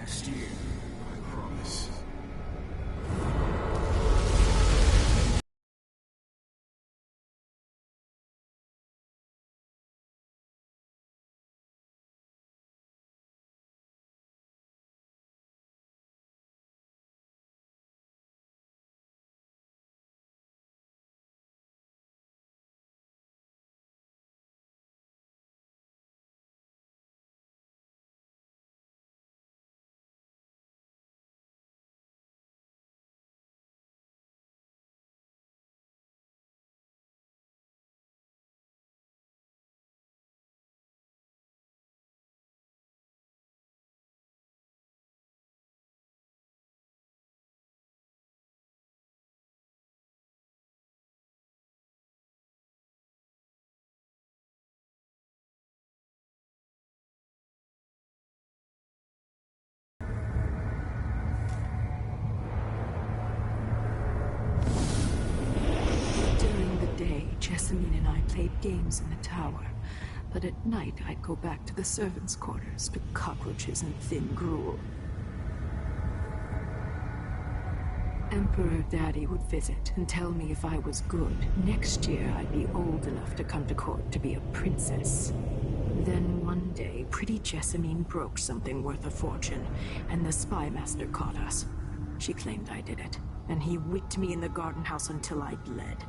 last year, I promise. Jessamine and I played games in the tower, but at night I'd go back to the servants' quarters to cockroaches and thin gruel. Emperor Daddy would visit and tell me if I was good. Next year I'd be old enough to come to court to be a princess. Then one day, pretty Jessamine broke something worth a fortune, and the spy master caught us. She claimed I did it, and he whipped me in the garden house until I bled.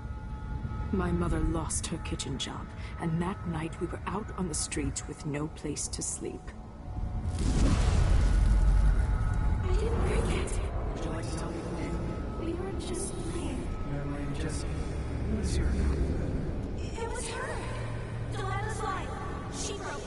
My mother lost her kitchen job, and that night we were out on the streets with no place to sleep. I didn't forget. Would you like to tell me the name? We were just playing. Your name Jessamine. Who is your name? It was her. Delilah's line. She broke it.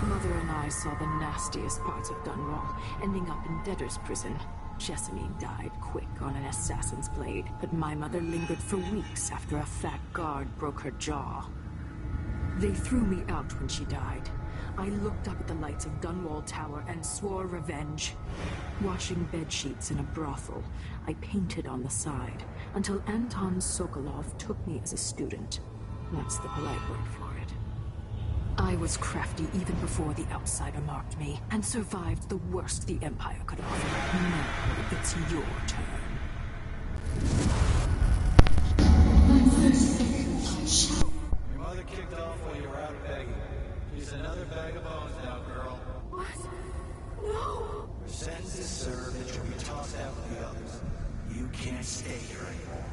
Mother and I saw the nastiest parts of Dunwall, ending up in debtor's prison. Jessamine died quick on an assassin's blade, but my mother lingered for weeks after a fat guard broke her jaw. They threw me out when she died. I looked up at the lights of Dunwall Tower and swore revenge. Washing bedsheets in a brothel, I painted on the side, until Anton Sokolov took me as a student. That's the polite word for it. I was crafty even before the outsider marked me, and survived the worst the Empire could offer. Now it's your turn. Your mother kicked off while you were out begging. She's another bag of bones now, girl. What? No. Your sentence is served and you'll be tossed out with the others. You can't stay here anymore.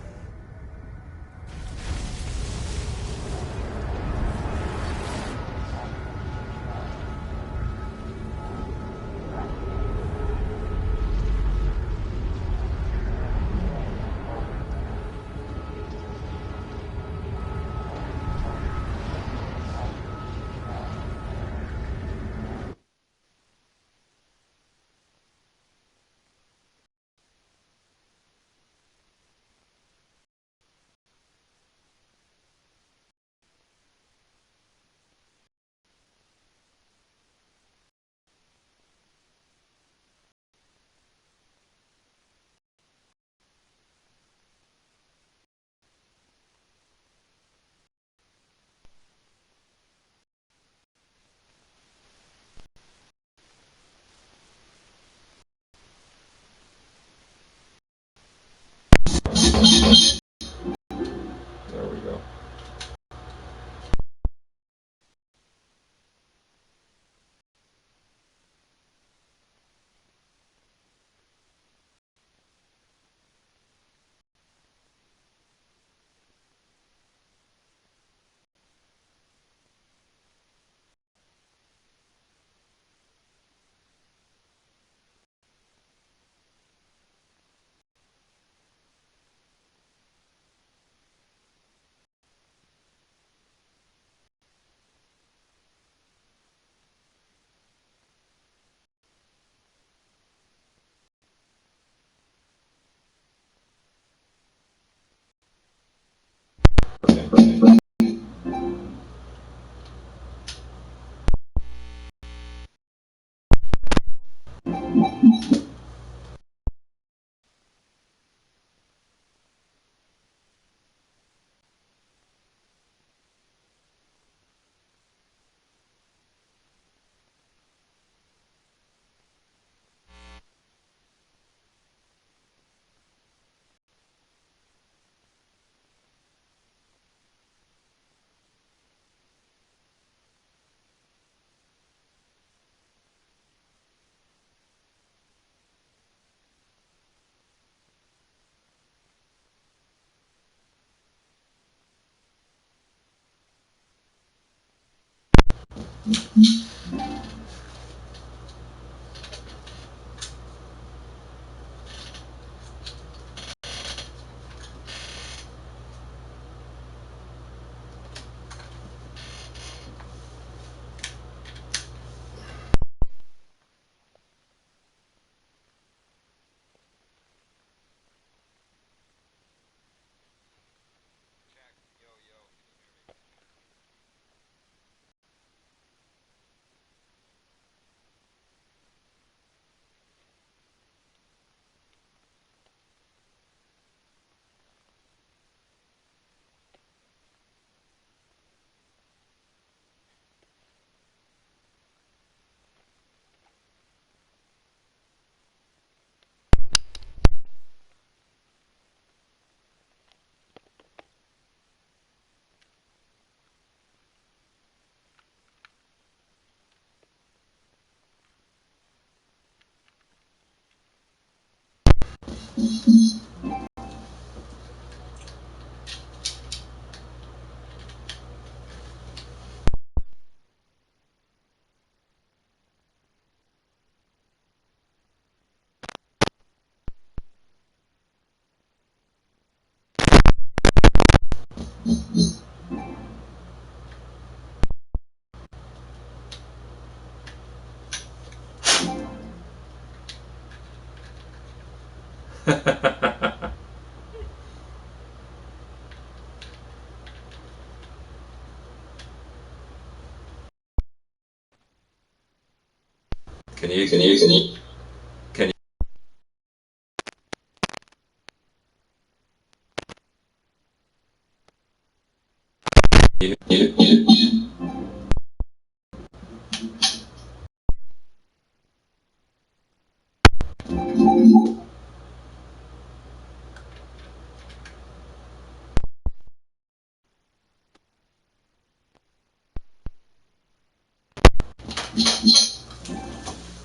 Can you?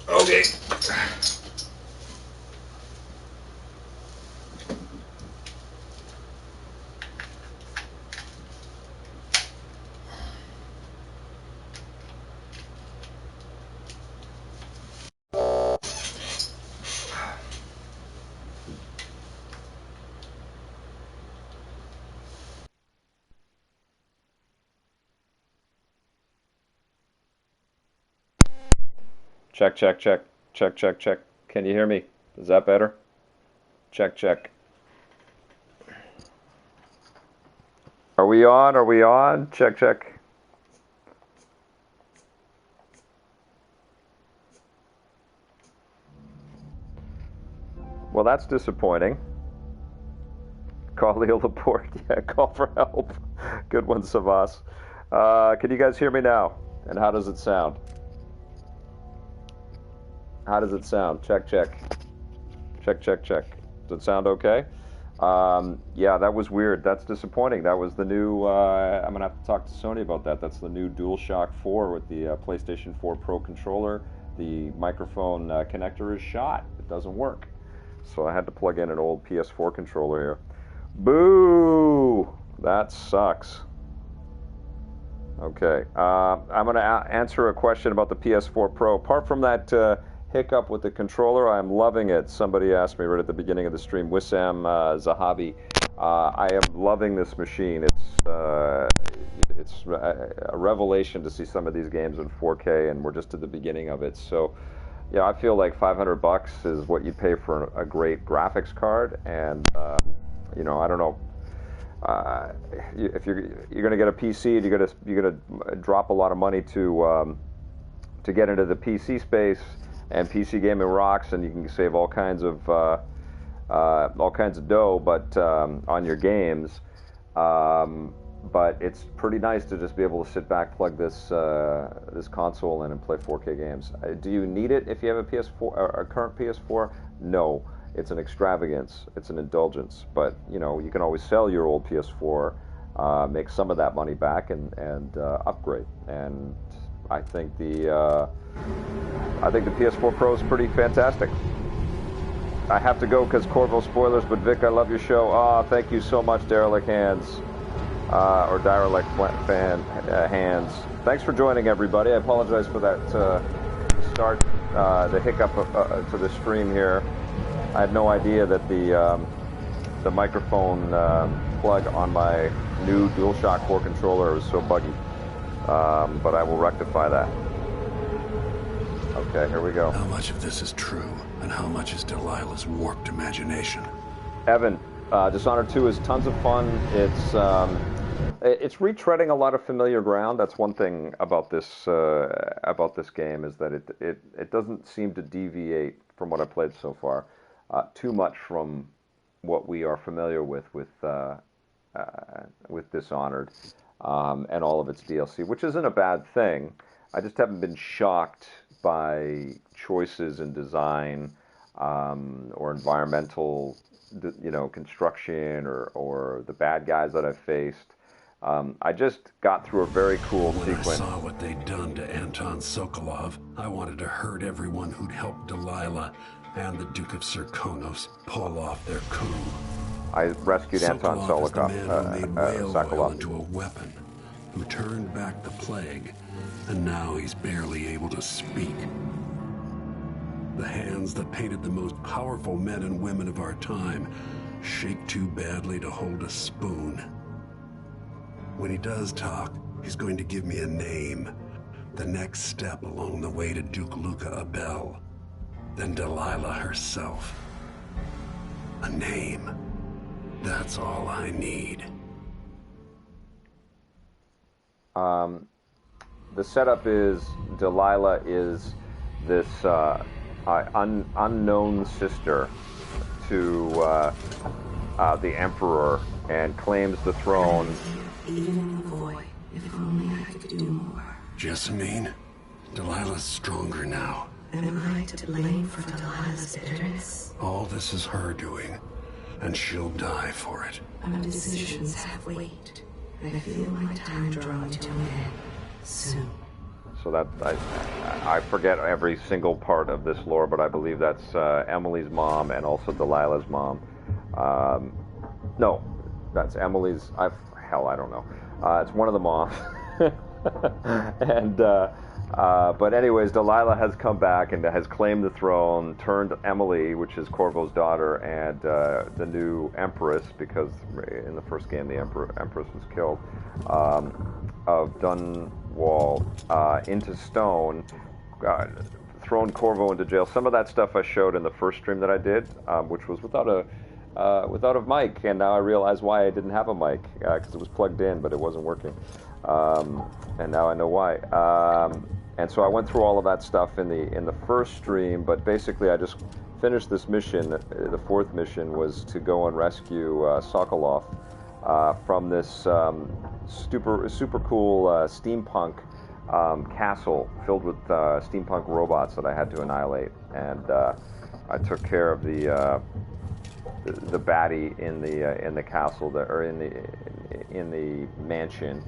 Okay. Check, check, check, check, check, check. Can you hear me? Is that better? Check, check. Are we on? Are we on? Check, check. Well, that's disappointing. Call Leo Laporte. Yeah, call for help. Good one, Savas. Can you guys hear me now? And how does it sound? How does it sound? Check, check. Check, check, check. Does it sound okay? Yeah, that was weird. That's disappointing. That was the new, I'm going to have to talk to Sony about that. That's the new DualShock 4 with the PlayStation 4 Pro controller. The microphone connector is shot. It doesn't work. So I had to plug in an old PS4 controller here. Boo! That sucks. Okay. I'm going to answer a question about the PS4 Pro. Apart from that hiccup with the controller, I'm loving it. Somebody asked me right at the beginning of the stream, Wissam Zahabi. I am loving this machine. It's a revelation to see some of these games in 4K, and we're just at the beginning of it. So, yeah, I feel like $500 is what you pay for a great graphics card, and you know, I don't know. If you're going to get a PC, and you're going to drop a lot of money to get into the PC space. and PC gaming rocks, and you can save all kinds of dough, but on your games. But it's pretty nice to just be able to sit back, plug this this console in, and play 4K games. Do you need it if you have a PS4 or a current PS4? No, it's an extravagance, it's an indulgence. But you know, you can always sell your old PS4, make some of that money back, and upgrade. And I think the PS4 Pro is pretty fantastic. I have to go because Corvo spoilers, but Vic, I love your show. Thank you so much, Derelict Hands. Or Derelict fan Hands. Thanks for joining, everybody. I apologize for that start, the hiccup to the stream here. I had no idea that the microphone plug on my new DualShock 4 controller was so buggy. But I will rectify that. Okay, here we go. How much of this is true, and how much is Delilah's warped imagination? Evan, Dishonored 2 is tons of fun. It's retreading a lot of familiar ground. That's one thing about this game, is that it doesn't seem to deviate from what I've played so far too much from what we are familiar with Dishonored and all of its DLC, which isn't a bad thing. I just haven't been shocked by choices in design or environmental, construction or the bad guys that I've faced. I just got through a very cool sequence. When I saw what they'd done to Anton Sokolov, I wanted to hurt everyone who'd helped Delilah and the Duke of Serkonos pull off their coup. I rescued Anton Sokolov is the man who made whale oil Sokolov into a weapon, who turned back the plague, and now he's barely able to speak. The hands that painted the most powerful men and women of our time shake too badly to hold a spoon. When he does talk, he's going to give me a name. The next step along the way to Duke Luca Abel. Then Delilah herself. A name. That's all I need. The setup is Delilah is this unknown sister to the Emperor and claims the throne. Even in the void, if only I could do more. Jessamine, Delilah's stronger now. Am I to blame for Delilah's bitterness? All this is her doing, and she'll die for it. Our decisions have weight. I feel my time drawing to an end soon. So that I forget every single part of this lore, but I believe that's Emily's mom and also Delilah's mom. No, that's Emily's. I don't know. It's one of the moms. And but anyways, Delilah has come back and has claimed the throne, turned Emily, which is Corvo's daughter, and the new Empress, because in the first game the Empress was killed, of Dunwall, into stone, thrown Corvo into jail. Some of that stuff I showed in the first stream that I did, which was without a mic, and now I realize why I didn't have a mic, because it was plugged in but it wasn't working, and now I know why. And so I went through all of that stuff in the first stream, but basically I just finished this mission. The fourth mission was to go and rescue Sokolov from this super cool steampunk castle filled with steampunk robots that I had to annihilate, and I took care of the baddie in the castle or in the mansion,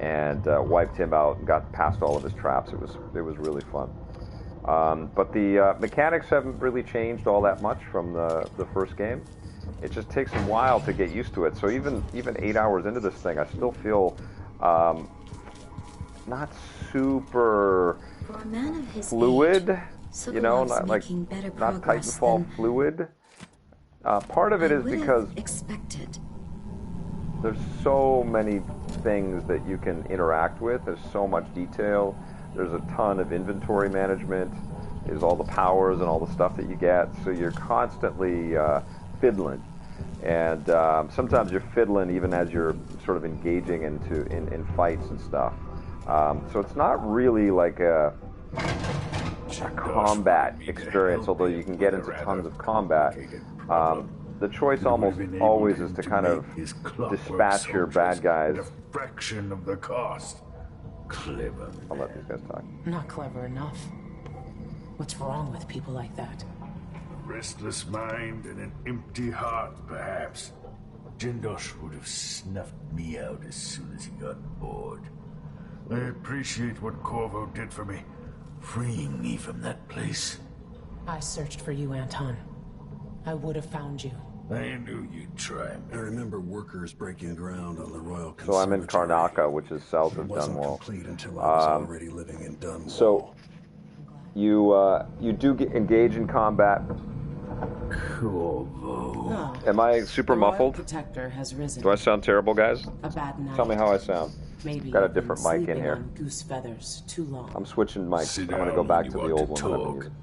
and wiped him out and got past all of his traps. It was really fun. But the mechanics haven't really changed all that much from the first game. It just takes a while to get used to it. So even 8 hours into this thing, I still feel not super For a man of his fluid. age, Not like making better not progress Titanfall than fluid. Part of it I is would have because expected. there's so many things that you can interact with. There's so much detail. There's a ton of inventory management. There's all the powers and all the stuff that you get. So you're constantly fiddling. And sometimes you're fiddling even as you're sort of engaging in fights and stuff. So it's not really like a combat experience, although you can get into tons of combat. The choice almost always is to kind of dispatch your bad guys. A fraction of the cost. Clever. I'll let these guys talk. Not clever enough. What's wrong with people like that? A restless mind and an empty heart, perhaps. Jindosh would have snuffed me out as soon as he got bored. I appreciate what Corvo did for me, freeing me from that place. I searched for you, Anton. I would have found you. I knew you'd try. I remember workers breaking ground on the Royal So I'm in Conservatory. Karnaka, which is south of It wasn't Dunwall. complete until I was already living in Dunwall. So you do engage in combat. Corvo. Am I super muffled? Protector has risen. Do I sound terrible, guys? A bad night. Tell me how I sound. Maybe Got a you've been different mic in sleeping here. on goose feathers too long. I'm switching mics. Sit I'm going to down go back when to you the want old to one. That I've talk. been using.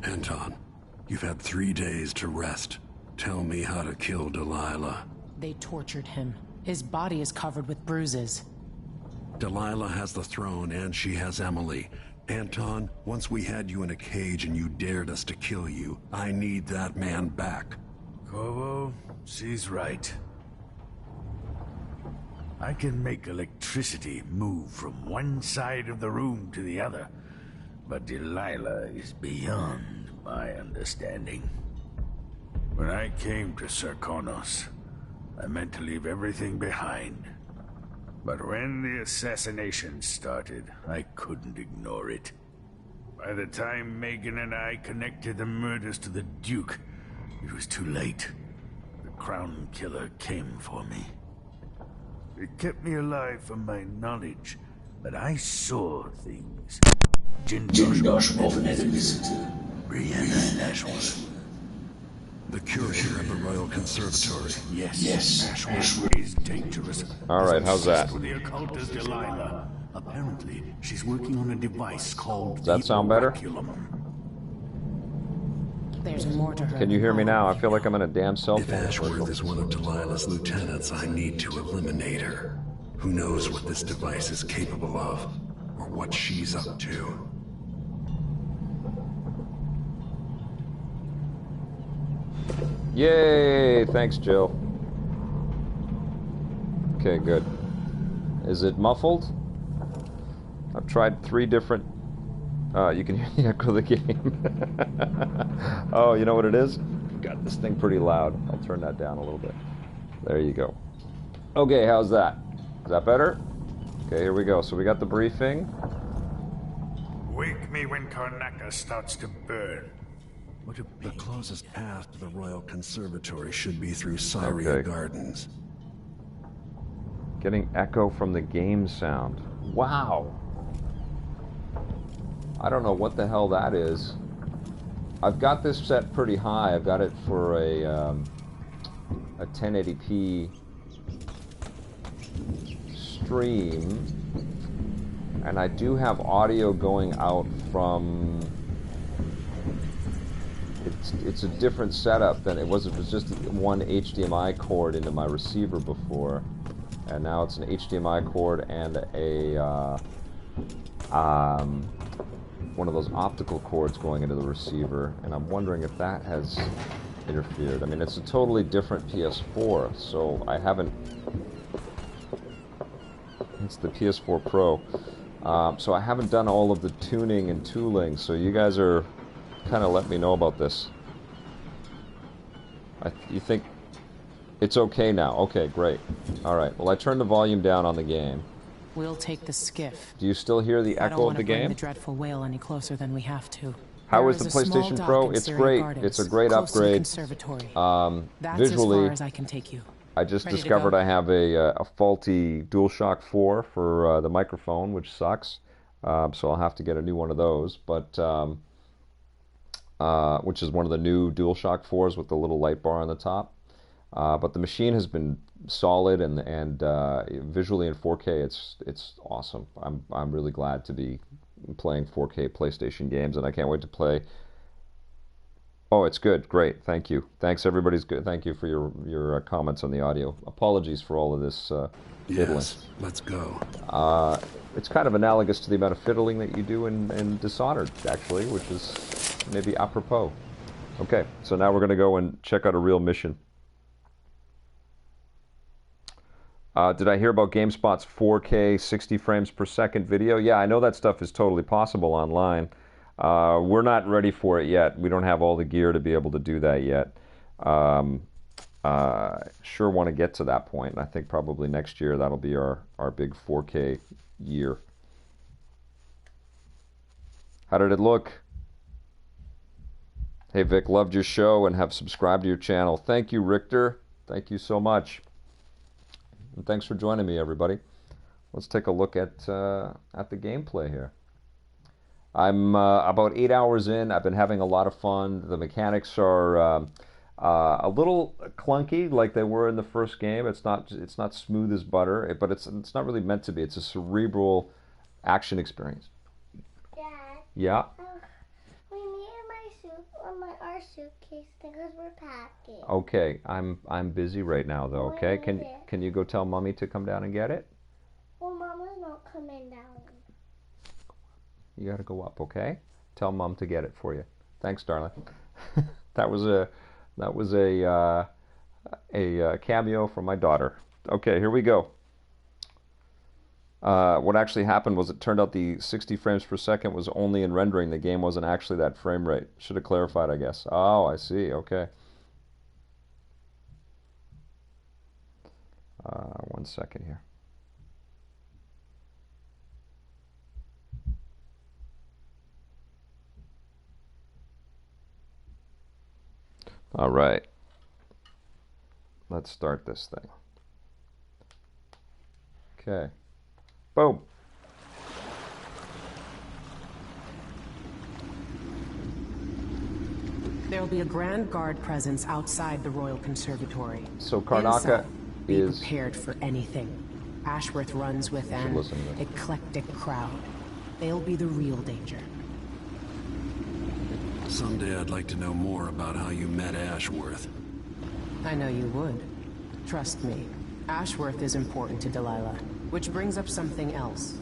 Anton, you've had 3 days to rest. Tell me how to kill Delilah. They tortured him. His body is covered with bruises. Delilah has the throne and she has Emily. Anton, once we had you in a cage and you dared us to kill you, I need that man back. Corvo, she's right. I can make electricity move from one side of the room to the other, but Delilah is beyond my understanding. When I came to Sarkonos, I meant to leave everything behind. But when the assassination started, I couldn't ignore it. By the time Megan and I connected the murders to the Duke, it was too late. The Crown Killer came for me. It kept me alive from my knowledge, but I saw things. Jindosh offensive. Brianna Ashworth. The curator of the Royal Conservatory. Yes. Ashworth is dangerous. All right, how's that? With the occultist Delilah. Apparently, she's working on a device called Does that sound better? There's more to her. Can you hear me now? I feel like I'm in a damn cell If phone. Ashworth is one of Delilah's lieutenants, I need to eliminate her. Who knows what this device is capable of, or what she's up to. Yay! Thanks, Jill. Okay, good. Is it muffled? I've tried 3 different... you can hear the echo of the game. Oh, you know what it is? Got this thing pretty loud. I'll turn that down a little bit. There you go. Okay, how's that? Is that better? Okay, here we go. So we got the briefing. Wake me when Karnaca starts to burn. The closest path to the Royal Conservatory should be through Syria Okay. Gardens. Getting echo from the game sound. Wow. I don't know what the hell that is. I've got this set pretty high. I've got it for a 1080p stream, and I do have audio going out from. It's a different setup than it was. It was just one HDMI cord into my receiver before, and now it's an HDMI cord and a one of those optical cords going into the receiver, and I'm wondering if that has interfered. I mean, it's a totally different PS4, so I haven't... It's the PS4 Pro. So I haven't done all of the tuning and tooling, so you guys are kind of letting me know about this. You think it's okay now? Okay, great. Alright, well I turned the volume down on the game. We'll take the skiff. Do you still hear the I don't echo of want the to bring game? the dreadful whale any closer than we have to. How There is the a small PlayStation dock Pro? in It's Syria great. Gardens, It's a great close to the upgrade. conservatory. That's Visually, as far as I can take you. I just Ready to discovered go? I have a faulty DualShock 4 for the microphone, which sucks. So I'll have to get a new one of those. But which is one of the new DualShock 4s with the little light bar on the top. But the machine has been solid and visually in 4K, it's awesome. I'm really glad to be playing 4K PlayStation games, and I can't wait to play. Oh, it's good. Great. Thank you. Thanks, everybody's good. Thank you for your comments on the audio. Apologies for all of this fiddling. Yes, let's go. It's kind of analogous to the amount of fiddling that you do in Dishonored, actually, which is maybe apropos. Okay, so now we're going to go and check out a real mission. Did I hear about GameSpot's 4K 60 frames per second video? Yeah, I know that stuff is totally possible online. We're not ready for it yet. We don't have all the gear to be able to do that yet. Sure want to get to that point. And I think probably next year that'll be our big 4K year. How did it look? Hey Vic, loved your show and have subscribed to your channel. Thank you, Richter. Thank you so much. And thanks for joining me, everybody. Let's take a look at the gameplay here. I'm about 8 hours in. I've been having a lot of fun. The mechanics are a little clunky, like they were in the first game. It's not smooth as butter, but it's not really meant to be. It's a cerebral action experience. Dad. Yeah. We need our suitcase because we're packing. Okay, I'm busy right now though. Okay, can you go tell Mommy to come down and get it? Well, Mama's not coming down. You got to go up, okay? Tell Mom to get it for you. Thanks, darling. that was a cameo from my daughter. Okay, here we go. What actually happened was it turned out the 60 frames per second was only in rendering. The game wasn't actually that frame rate. Should have clarified, I guess. Oh, I see. Okay. 1 second here. All right. Let's start this thing. Okay. Boom. There'll be a Grand Guard presence outside the Royal Conservatory. So Karnaka Inside, be is... prepared for anything. Ashworth runs with an eclectic crowd. They'll be the real danger. Someday I'd like to know more about how you met Ashworth. I know you would. Trust me, Ashworth is important to Delilah. Which brings up something else.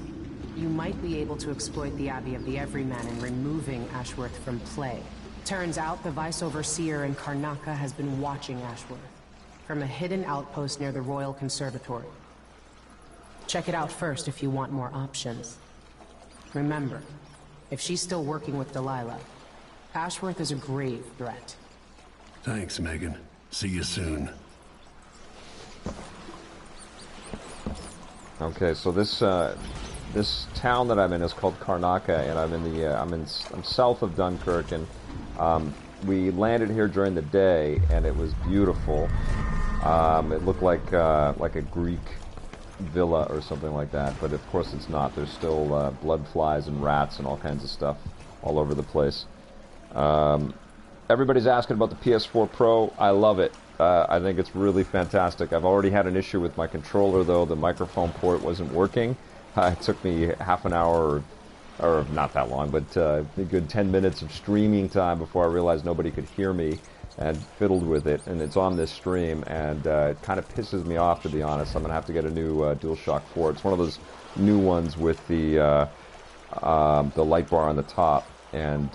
You might be able to exploit the Abbey of the Everyman in removing Ashworth from play. Turns out the Vice Overseer in Karnaka has been watching Ashworth from a hidden outpost near the Royal Conservatory. Check it out first if you want more options. Remember, if she's still working with Delilah, Ashworth is a grave threat. Thanks, Megan. See you soon. Okay, so this town that I'm in is called Karnaka, and I'm south of Dunkirk, and we landed here during the day, and it was beautiful. It looked like a Greek villa or something like that, but of course it's not. There's still blood flies and rats and all kinds of stuff all over the place. Everybody's asking about the PS4 Pro. I love it. I think it's really fantastic. I've already had an issue with my controller, though. The microphone port wasn't working. It took me half an hour, or not that long, but a good 10 minutes of streaming time before I realized nobody could hear me, and fiddled with it. And it's on this stream, and it kind of pisses me off, to be honest. I'm going to have to get a new DualShock 4. It's one of those new ones with the light bar on the top, and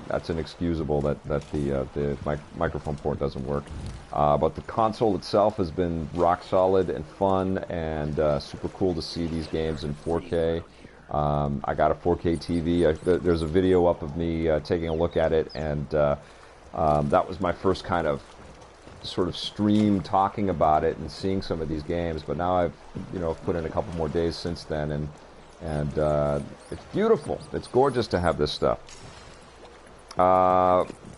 that's inexcusable that the microphone port doesn't work. But the console itself has been rock solid and fun, and super cool to see these games in 4K. I got a 4K TV. There's a video up of me taking a look at it, and that was my first kind of sort of stream talking about it and seeing some of these games. But now I've put in a couple more days since then, and it's beautiful. It's gorgeous to have this stuff.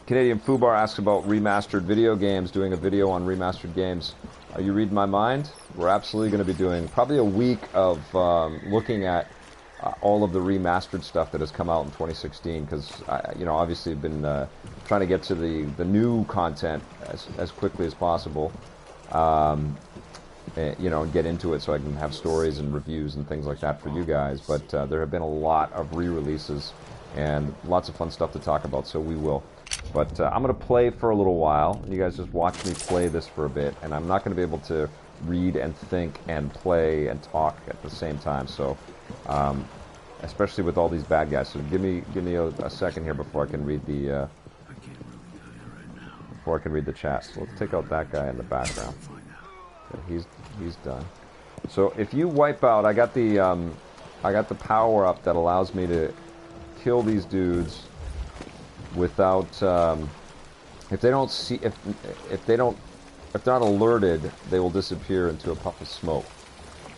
Canadian Fubar asks about remastered video games, doing a video on remastered games. Are you reading my mind? We're absolutely going to be doing probably a week of looking at all of the remastered stuff that has come out in 2016, because obviously I've been trying to get to the new content as quickly as possible, and get into it so I can have stories and reviews and things like that for you guys. But there have been a lot of re-releases and lots of fun stuff to talk about, so we will. But I'm going to play for a little while. You guys just watch me play this for a bit, and I'm not going to be able to read and think and play and talk at the same time. So, especially with all these bad guys. So give me a second here before I can read the chat. So let's take out that guy in the background. Okay, he's done. So if you wipe out, I got the power up that allows me to kill these dudes without if they're not alerted, they will disappear into a puff of smoke,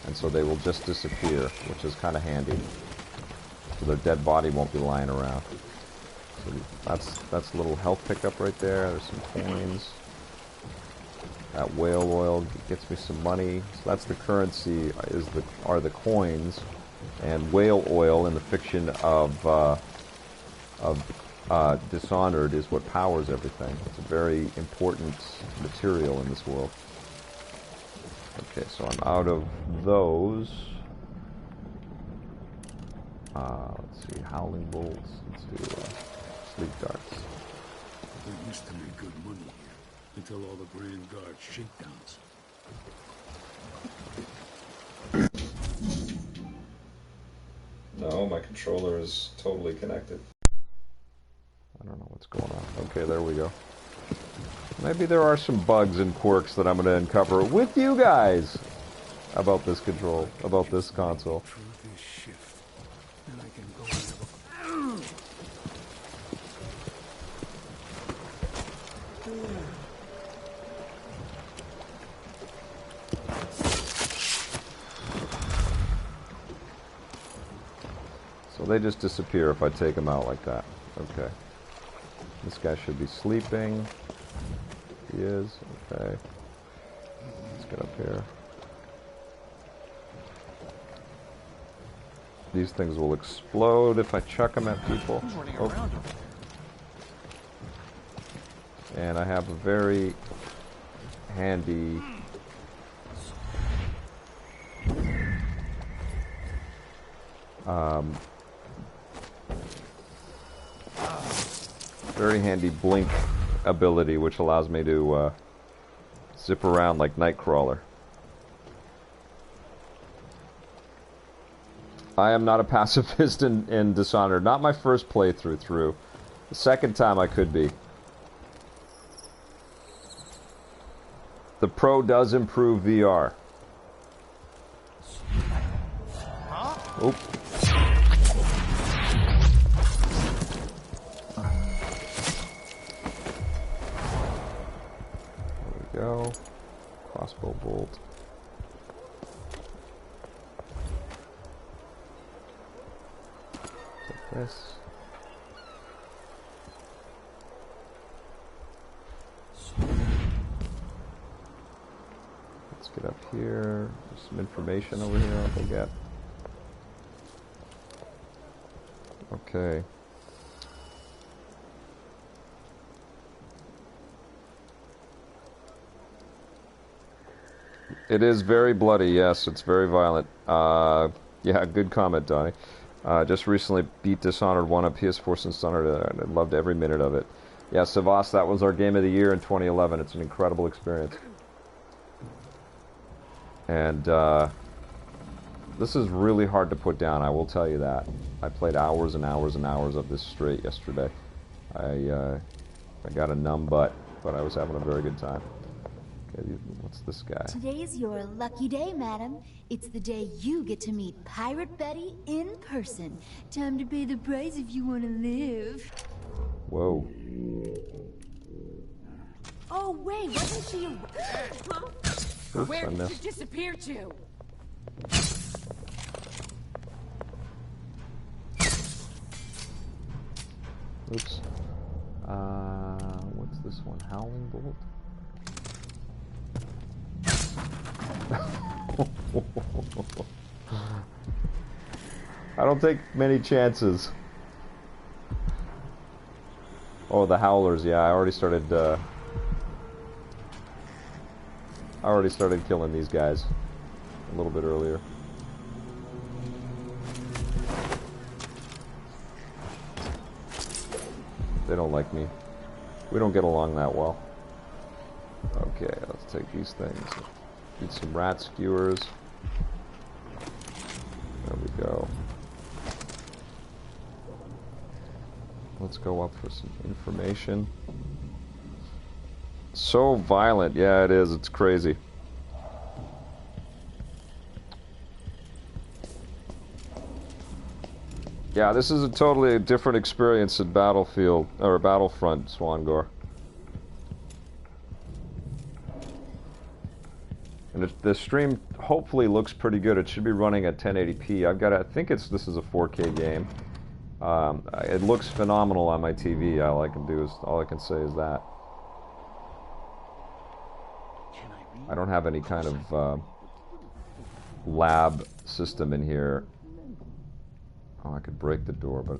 and so they will just disappear, which is kind of handy. So their dead body won't be lying around. So that's a little health pickup right there. There's some coins. That whale oil gets me some money. So that's the currency, are the coins, and whale oil in the fiction of Dishonored is what powers everything. It's a very important material in this world. Okay, so I'm out of those. Let's see, howling bolts. Let's do sleep darts. They used to make good money here until all the Grand Guard shakedowns. No, my controller is totally connected. I don't know what's going on. Okay, there we go. Maybe there are some bugs and quirks that I'm going to uncover with you guys about this about this console. So they just disappear if I take them out like that. Okay. This guy should be sleeping. He is. Okay. Let's get up here. These things will explode if I chuck them at people. Oh. And I have a very handy blink ability, which allows me to zip around like Nightcrawler. I am not a pacifist in Dishonored. Not my first playthrough through. The second time I could be. The Pro does improve VR. Oop. There we go. Crossbow bolt. Take this. Let's get up here. There's some information over here I'll go get. Okay. It is very bloody, yes, it's very violent. Yeah, good comment, Donnie. Just recently beat Dishonored 1 on PS4 since Dishonored, and I loved every minute of it. Yeah, Savas, that was our game of the year in 2011. It's an incredible experience. And this is really hard to put down, I will tell you that. I played hours and hours and hours of this straight yesterday. I got a numb butt, but I was having a very good time. Okay, what's this guy? Today's your lucky day, madam. It's the day you get to meet Pirate Betty in person. Time to pay the price if you want to live. Whoa. Oh, wait, wasn't she a... Oops, Where did you disappear to? Oops. What's this one? Howling Bolt? I don't take many chances. Oh, the Howlers, yeah, I already started killing these guys a little bit earlier. They don't like me. We don't get along that well. Okay, let's take these things. Need some rat skewers. There we go. Let's go up for some information. So violent. Yeah, it is. It's crazy. Yeah, this is a totally different experience at Battlefield, or Battlefront, Swangor. And the stream hopefully looks pretty good. It should be running at 1080p. I think this is a 4K game. It looks phenomenal on my TV. All I can say is that. I don't have any kind of lab system in here. Oh, I could break the door, but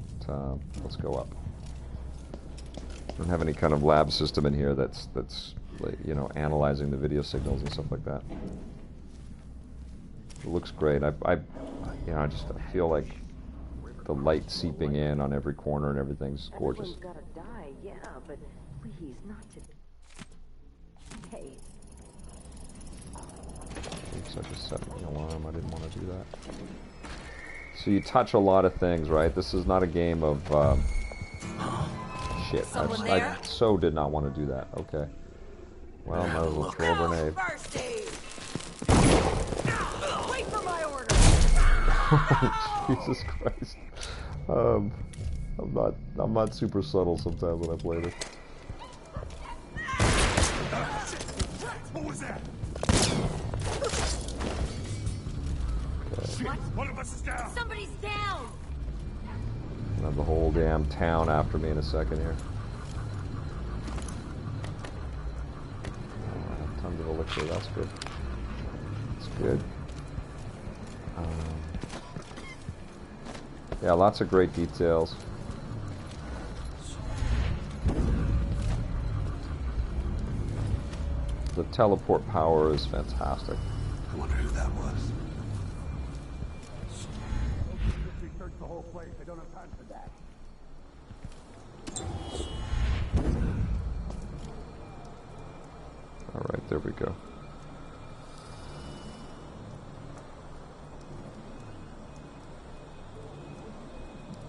let's go up. I don't have any kind of lab system in here that's you know, analyzing the video signals and stuff like that. It looks great. I feel like the light seeping in on every corner and everything's gorgeous. Everyone's gotta die, yeah, but please, not to... Hey. Oops, I just set the alarm. I didn't want to do that. So you touch a lot of things, right? This is not a game of... shit. I so did not want to do that. Okay. Well, might as well throw a grenade. Wait for my order. Jesus Christ. I'm not super subtle sometimes when I play this. What was that? Okay. One of us is down. Somebody's down! I'll have the whole damn town after me in a second here. actually. That's good. That's good. Yeah, lots of great details. The teleport power is fantastic. I wonder who that was. The whole place. I don't have time for that. All right, there we go.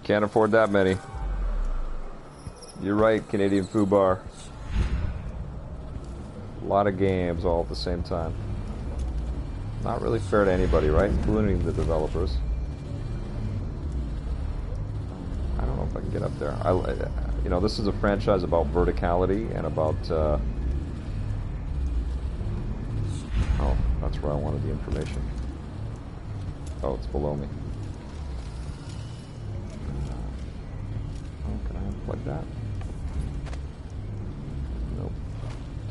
Can't afford that many. You're right, Canadian Foobar. A lot of games all at the same time. Not really fair to anybody, right? Including the developers. I don't know if I can get up there. You know, this is a franchise about verticality and about... Oh, that's where I wanted the information. Oh, it's below me. Oh, can I unplug that? Nope.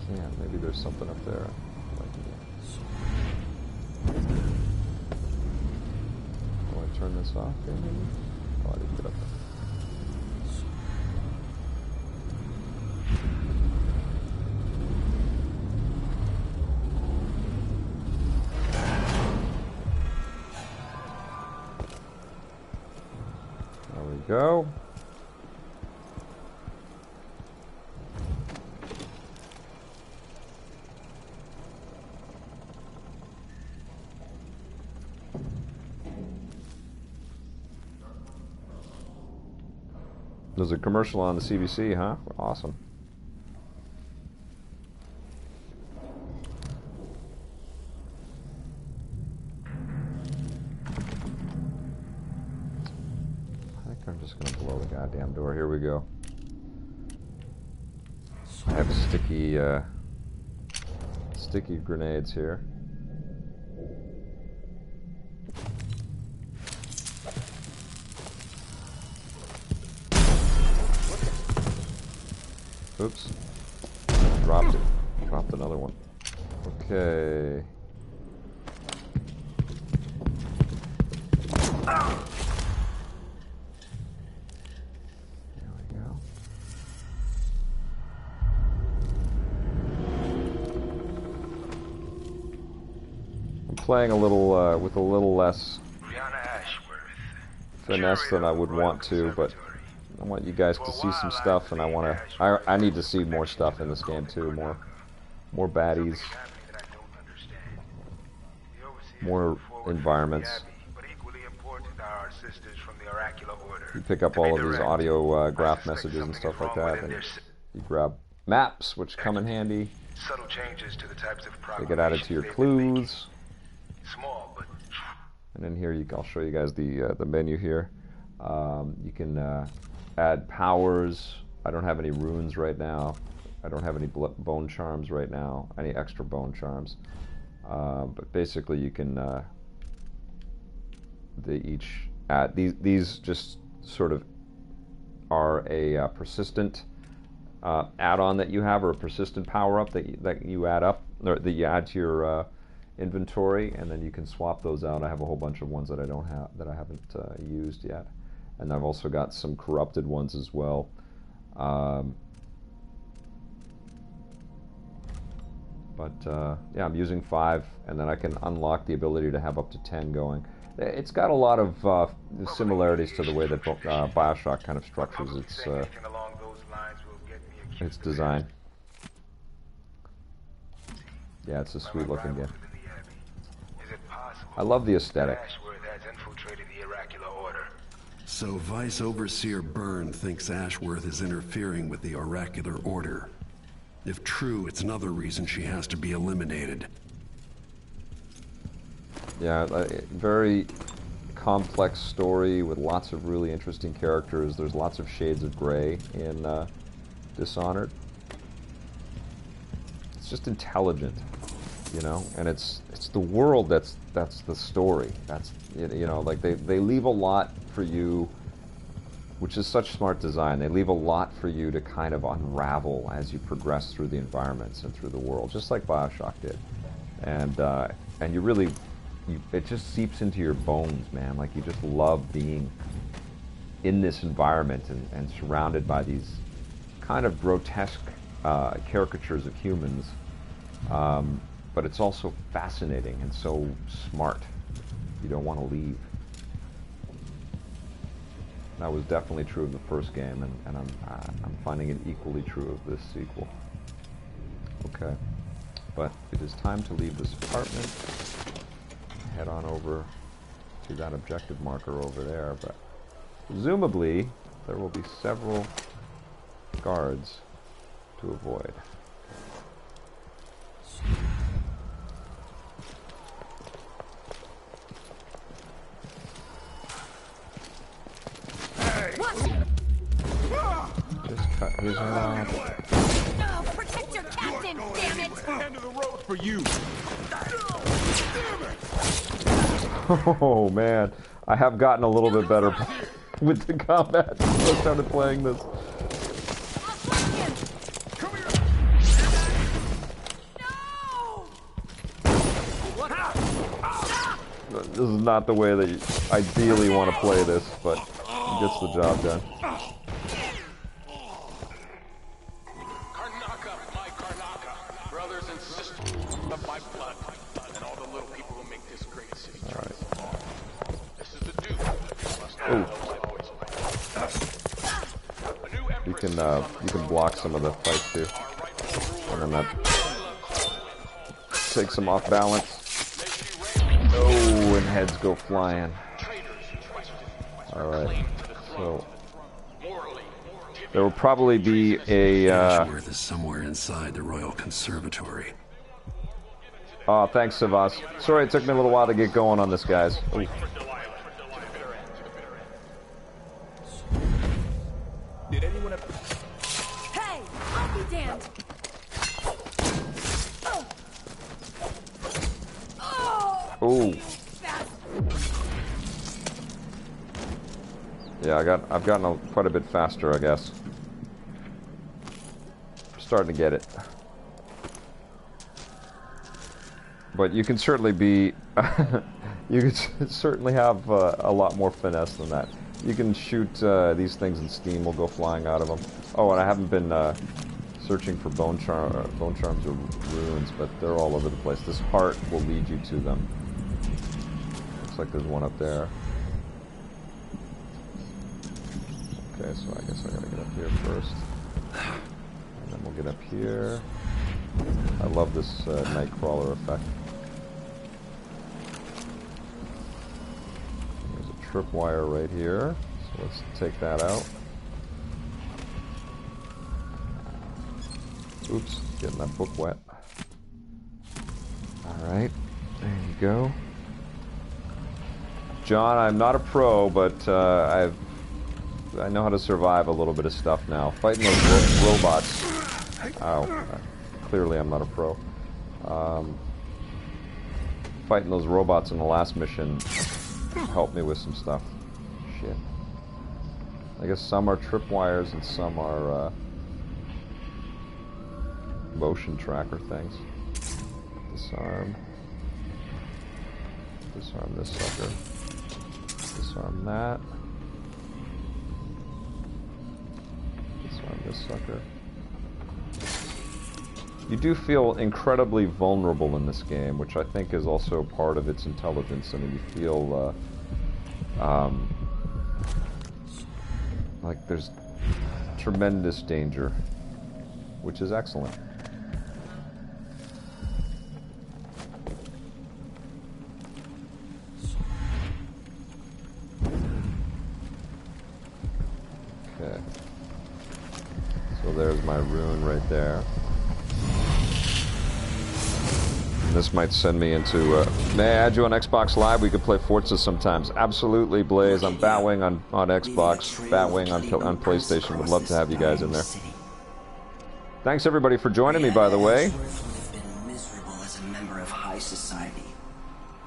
Can't. Maybe there's something up there. Oh, I turn this off here, maybe? Oh, I didn't get up there. There we go. There's a commercial on the CBC, huh? Awesome. I think I'm just going to blow the goddamn door. Here we go. I have sticky grenades here. Oops. Dropped it. Dropped another one. Okay. There we go. I'm playing a little, with a little less finesse than I would want to, but I want you guys to see some stuff, and I need to see more stuff in this game too, more baddies, more environments. You pick up all of these audio graph messages and stuff like that, and you grab maps, which come in handy. They get added to your clues. And then here, I'll show you guys the menu here. You can add powers. I don't have any runes right now. I don't have any bone charms right now. Any extra bone charms. But basically, you can. They each add these just sort of are a persistent add-on that you have, or a persistent power-up that you add up, or that you add to your inventory, and then you can swap those out. I have a whole bunch of ones that I haven't used yet, and I've also got some corrupted ones as well. Yeah, I'm using 5, and then I can unlock the ability to have up to 10 going. It's got a lot of similarities to the way that Bioshock kind of structures its design. Yeah, it's a sweet looking game. I love the aesthetic. So Vice Overseer Byrne thinks Ashworth is interfering with the Oracular Order. If true, it's another reason she has to be eliminated. Yeah, very complex story with lots of really interesting characters. There's lots of shades of gray in Dishonored. It's just intelligent, you know, and it's the world that's the story. That's, you know, like they leave a lot for you which is such smart design. They leave a lot for you to kind of unravel as you progress through the environments and through the world, just like BioShock did. And you really, it just seeps into your bones, man. Like, you just love being in this environment and surrounded by these kind of grotesque caricatures of humans. But it's also fascinating and so smart. You don't want to leave. That was definitely true of the first game, and I'm finding it equally true of this sequel. Okay, but it is time to leave this apartment. Head on over to that objective marker over there, but presumably there will be several guards to avoid. Just cut his head off. No, protect your captain, damn it! End of the road for you. Oh man, I have gotten a little bit better with the combat since I started playing this. Come here! No! This is not the way that you ideally want to play this, but it gets the job done. Karnaka, my Karnaka, brothers and sisters of my blood, and all the little people who make this great city. All right. This is the Duke. You can block some of the fights too, and then that takes them off balance. Oh, and heads go flying. All right, so there will probably be a. Ashworth is somewhere inside the Royal Conservatory. Oh, thanks, Savas. Sorry it took me a little while to get going on this, guys. Ooh. Did anyone Hey, I'll be damned! Ooh. Yeah, I've gotten quite a bit faster, I guess. Starting to get it. But you can certainly be, you can certainly have a lot more finesse than that. You can shoot these things and steam will go flying out of them. Oh, and I haven't been searching for bone charms or ruins, but they're all over the place. This heart will lead you to them. Looks like there's one up there. Okay, so I guess I gotta get up here first. And then we'll get up here. I love this Nightcrawler effect. There's a tripwire right here, so let's take that out. Oops, getting that book wet. Alright, there you go. John, I'm not a pro, but I know how to survive a little bit of stuff now. Fighting those robots. Ow. Clearly I'm not a pro. Fighting those robots in the last mission helped me with some stuff. Shit. I guess some are tripwires and some are motion tracker things. Disarm. Disarm this sucker. Disarm that. Disarm this sucker. You do feel incredibly vulnerable in this game, which I think is also part of its intelligence. I mean, you feel like there's tremendous danger, which is excellent. Okay. So there's my rune right there. And this might send me into, may I add you on Xbox Live? We could play Forza sometimes. Absolutely, Blaze. I'm Batwing on Xbox, Batwing on PlayStation. Would love to have you guys in there. Thanks everybody for joining me, by the way. Ashworth would have been miserable as a member of high society.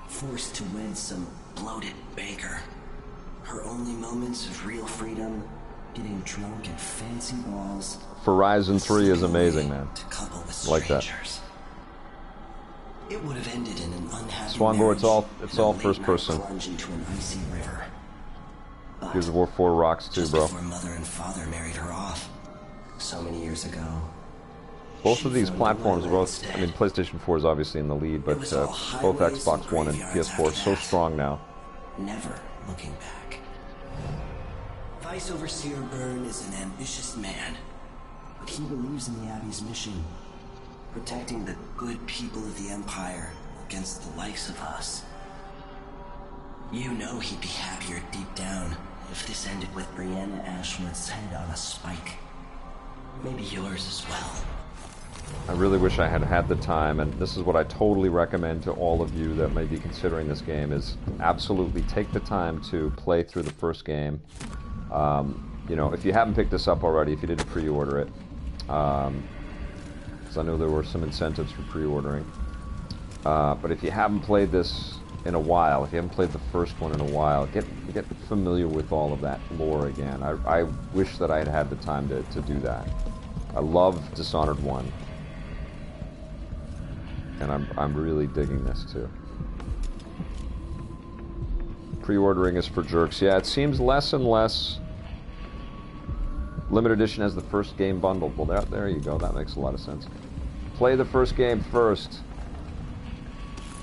Forced to wed some bloated banker. Her only moments of real freedom getting drunk at fancy balls. Horizon 3 is amazing, man. Like that. It would have ended in an unhappy Swango, it's all marriage, first person. plunge into an icy river. But Gears of War 4 rocks too, just bro. before mother and father married her off, so many years ago. Both of these platforms, I mean, PlayStation 4 is obviously in the lead, but both Xbox One and PS4 are so strong now. Never looking back. Vice Overseer Byrne is an ambitious man, but he believes in the Abbey's mission, protecting the good people of the Empire against the likes of us. You know he'd be happier deep down if this ended with Brianna Ashworth's head on a spike. Maybe yours as well. I really wish I had had the time, and this is what I totally recommend to all of you that may be considering this game, is absolutely take the time to play through the first game. You know, if you haven't picked this up already, if you didn't pre-order it, because I know there were some incentives for pre-ordering. But if you haven't played this in a while, if you haven't played the first one in a while, get familiar with all of that lore again. I wish that I had had the time to do that. I love Dishonored 1. And I'm really digging this too. Pre-ordering is for jerks. Yeah, it seems less and less. Limited edition has the first game bundled. Well, there you go. That makes a lot of sense. Play the first game first.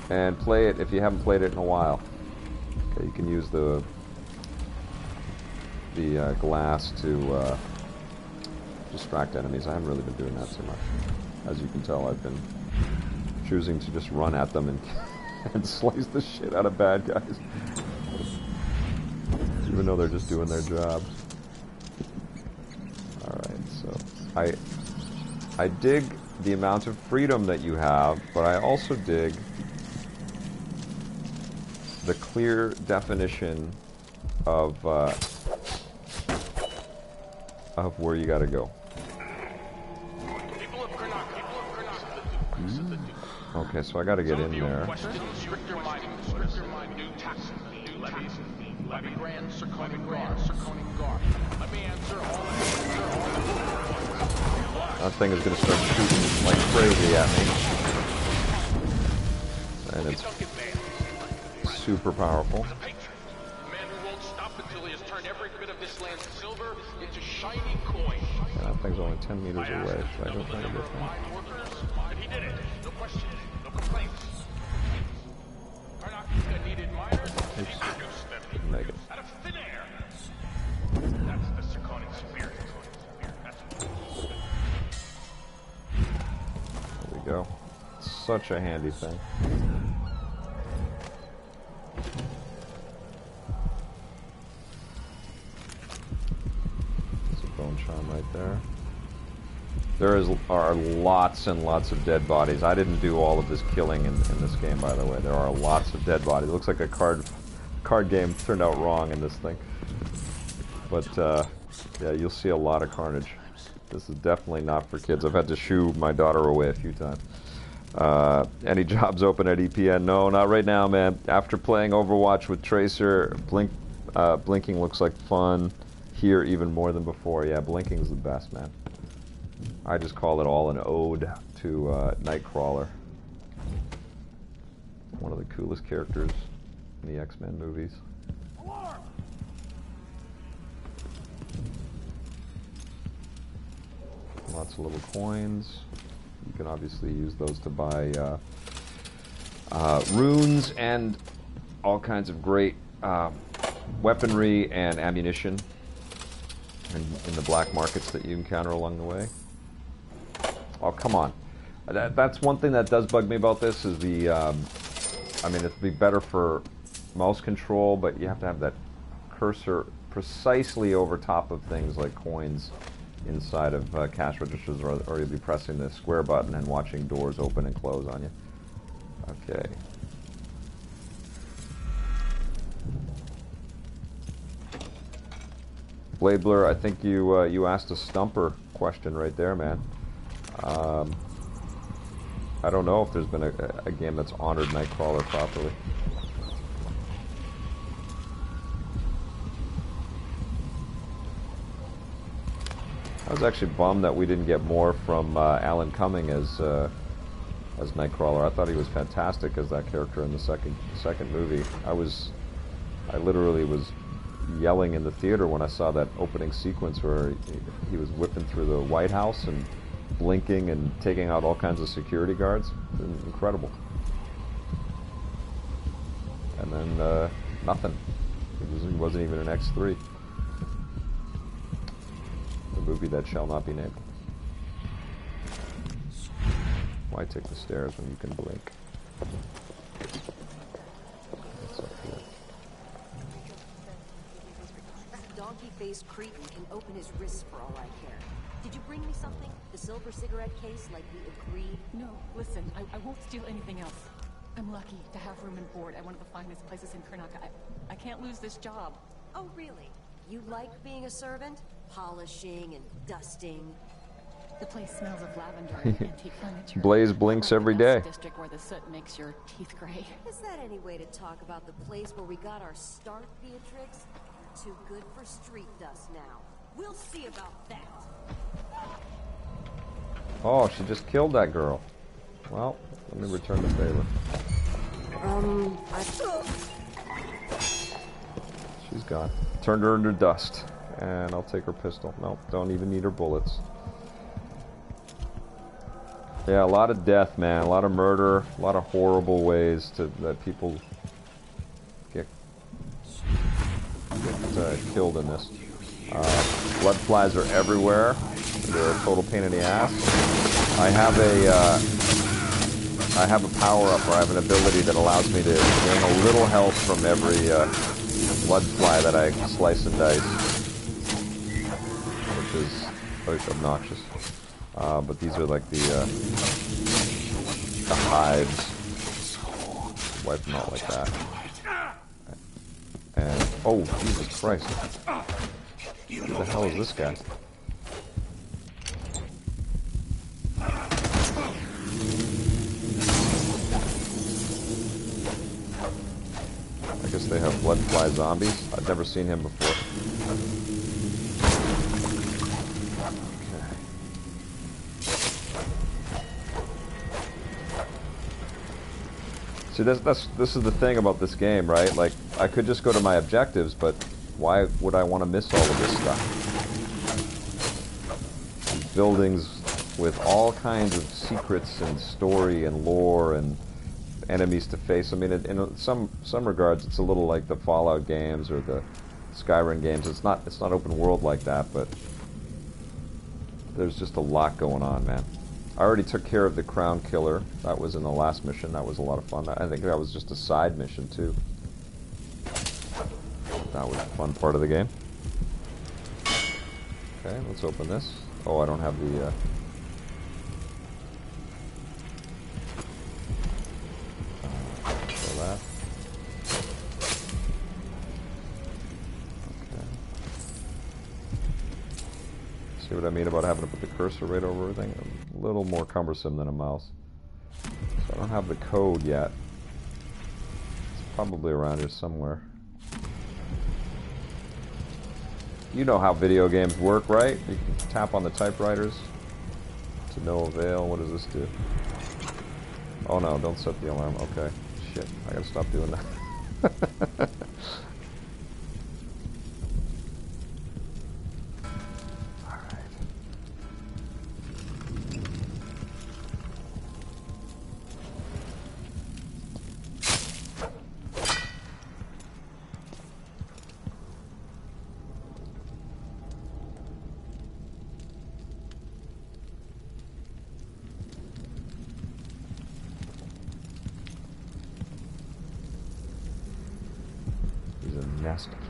And play it if you haven't played it in a while. Okay, you can use the glass to distract enemies. I haven't really been doing that so much. As you can tell, I've been choosing to just run at them and slice the shit out of bad guys. Even though they're just doing their jobs. Alright, so I dig the amount of freedom that you have, but I also dig the clear definition of where you gotta go. Okay, so I gotta get in there. That thing is gonna start shooting like crazy at me. And it's super powerful. And that thing's only 10 meters away, so I don't want to get there. He did it. No questions, no complaints. Karnak needed miners. He produced them. Make it. Out of thin air. That's the Sarconic spirit. There we go. Such a handy thing. There's a bone charm right there. There are lots and lots of dead bodies. I didn't do all of this killing in this game, by the way. There are lots of dead bodies. It looks like a card game turned out wrong in this thing. But yeah, you'll see a lot of carnage. This is definitely not for kids. I've had to shoo my daughter away a few times. Any jobs open at EPN? No, not right now, man. After playing Overwatch with Tracer, blinking looks like fun. Here even more than before. Yeah, blinking's the best, man. I just call it all an ode to Nightcrawler. One of the coolest characters in the X-Men movies. Lots of little coins. You can obviously use those to buy runes and all kinds of great weaponry and ammunition in the black markets that you encounter along the way. Oh, come on. That's one thing that does bug me about this is the, I mean, it'd be better for mouse control, but you have to have that cursor precisely over top of things like coins inside of cash registers, or you'll be pressing the square button and watching doors open and close on you. Okay. Blade Blur, I think you asked a stumper question right there, man. I don't know if there's been a game that's honored Nightcrawler properly. I was actually bummed that we didn't get more from Alan Cumming as Nightcrawler. I thought he was fantastic as that character in the second movie. I literally was yelling in the theater when I saw that opening sequence where he was whipping through the White House and blinking and taking out all kinds of security guards. Incredible. And then nothing. He wasn't even an X3. The movie that shall not be named. Why take the stairs when you can blink? What's up here? That donkey-faced cretin can open his wrists for all I care. Did you bring me something? The silver cigarette case like we agreed? No, listen, I won't steal anything else. I'm lucky to have room and board at one of the finest places in Karnaka. I can't lose this job. Oh, really? You like being a servant? Polishing and dusting? The place smells of lavender and antique furniture. Blaze blinks every day. District where the soot makes your teeth gray. Is that any way to talk about the place where we got our start, Beatrix? Too good for street dust now. We'll see about that. Oh, she just killed that girl. Well, let me return the favor. She's gone. Turned her into dust. And I'll take her pistol. Nope, don't even need her bullets. Yeah, a lot of death, man. A lot of murder. A lot of horrible ways that people get killed in this. Blood flies are everywhere. They're a total pain in the ass. I have a power-up, or I have an ability that allows me to gain a little health from every blood fly that I slice and dice, which is quite obnoxious. But these are like the hives. Wipe them out like that. And oh, Jesus Christ! What the hell is this guy? I guess they have bloodfly zombies. I've never seen him before. See, this is the thing about this game, right? Like, I could just go to my objectives, but why would I want to miss all of this stuff? These buildings with all kinds of secrets and story and lore and enemies to face. I mean, in some regards, it's a little like the Fallout games or the Skyrim games. It's not open world like that, but there's just a lot going on, man. I already took care of the Crown Killer. That was in the last mission. That was a lot of fun. I think that was just a side mission, too. That was a fun part of the game. Okay, let's open this. Oh, I don't have the... that. Okay. See what I mean about having to put the cursor right over everything? A little more cumbersome than a mouse. So I don't have the code yet. It's probably around here somewhere. You know how video games work, right? You can tap on the typewriters to no avail. What does this do? Oh no, don't set the alarm. Okay. Shit, I gotta stop doing that.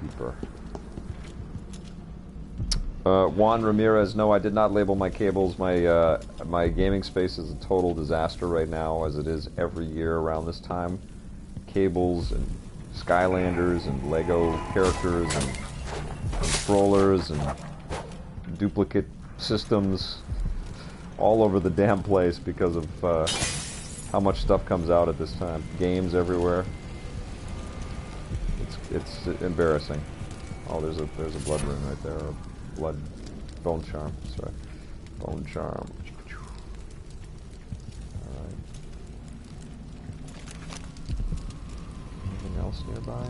Keeper. Juan Ramirez, no, I did not label my cables. My gaming space is a total disaster right now, as it is every year around this time. Cables and Skylanders and Lego characters and controllers and duplicate systems all over the damn place because of how much stuff comes out at this time. Games everywhere. It's embarrassing. Oh, there's a blood rune right there, a blood Bone charm, that's right. Bone charm. Alright. Anything else nearby?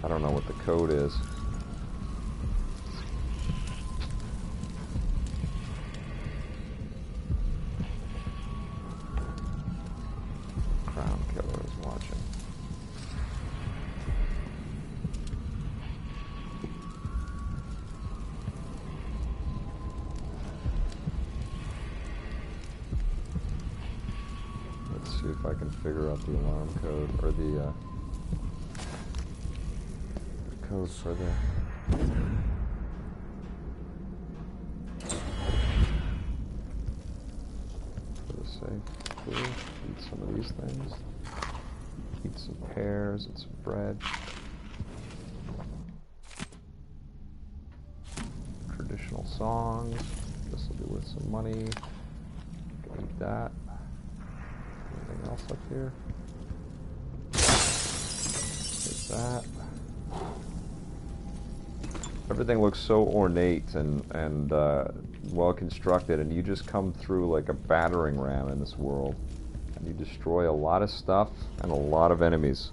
I don't know what the code is. Crown Killer is watching. Let's see if I can figure out the alarm code, or the code for the... safe. Cool. Eat some of these things. Eat some pears and some bread. Traditional songs. This will be worth some money. Can eat that. Anything else up here? Take that. Everything looks so ornate and well constructed, and you just come through like a battering ram in this world, and you destroy a lot of stuff and a lot of enemies.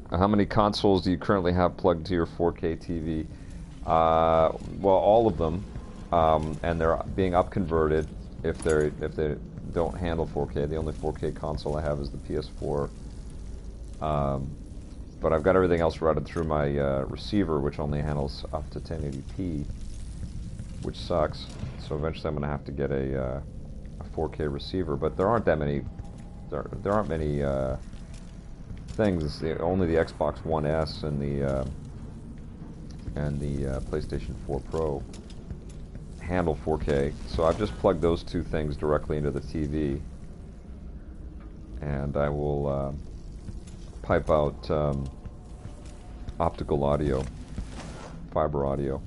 How many consoles do you currently have plugged to your 4K TV? Well, all of them, and they're being upconverted if they don't handle 4K. The only 4K console I have is the PS4. But I've got everything else routed through my receiver, which only handles up to 1080p, which sucks. So eventually I'm going to have to get a 4K receiver. But there aren't that many. There aren't many things. Only the Xbox One S and the PlayStation 4 Pro handle 4K. So I've just plugged those two things directly into the TV, and I will pipe out optical audio, fiber audio.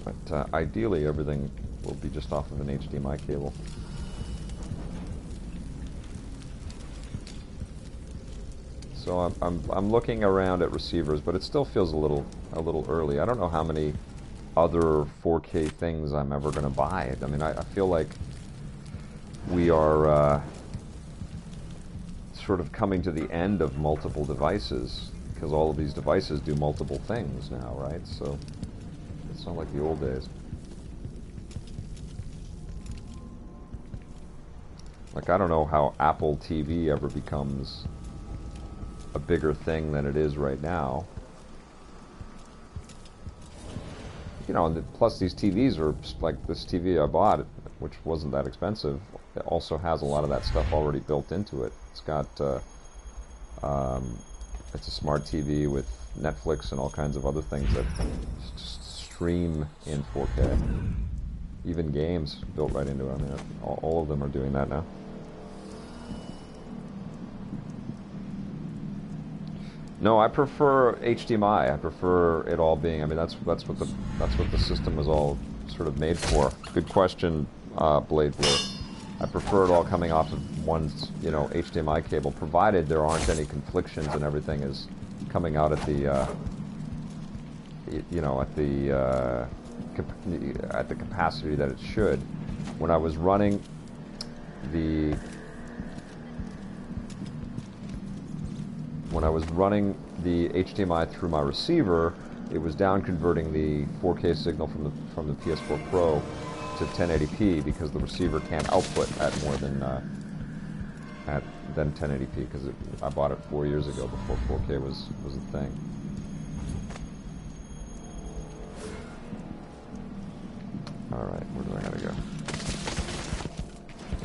But ideally everything will be just off of an HDMI cable. So I'm looking around at receivers, but it still feels a little early. I don't know how many other 4K things I'm ever going to buy. I mean, I feel like we are sort of coming to the end of multiple devices, because all of these devices do multiple things now, right? So it's not like the old days. Like, I don't know how Apple TV ever becomes a bigger thing than it is right now. You know, and plus these TVs are, like this TV I bought, which wasn't that expensive, it also has a lot of that stuff already built into it. It's got, it's a smart TV with Netflix and all kinds of other things that stream in 4K. Even games built right into it. I mean, all of them are doing that now. No, I prefer HDMI. I prefer it all being. I mean, that's what the system was all sort of made for. Good question, Blade Blue. I prefer it all coming off of one, HDMI cable, provided there aren't any conflictions and everything is coming out at the, at the capacity that it should. When I was running the HDMI through my receiver, it was down converting the 4K signal from the PS4 Pro to 1080p because the receiver can't output at more than 1080p, because I bought it 4 years ago before 4K was a thing. All right, where do I gotta go?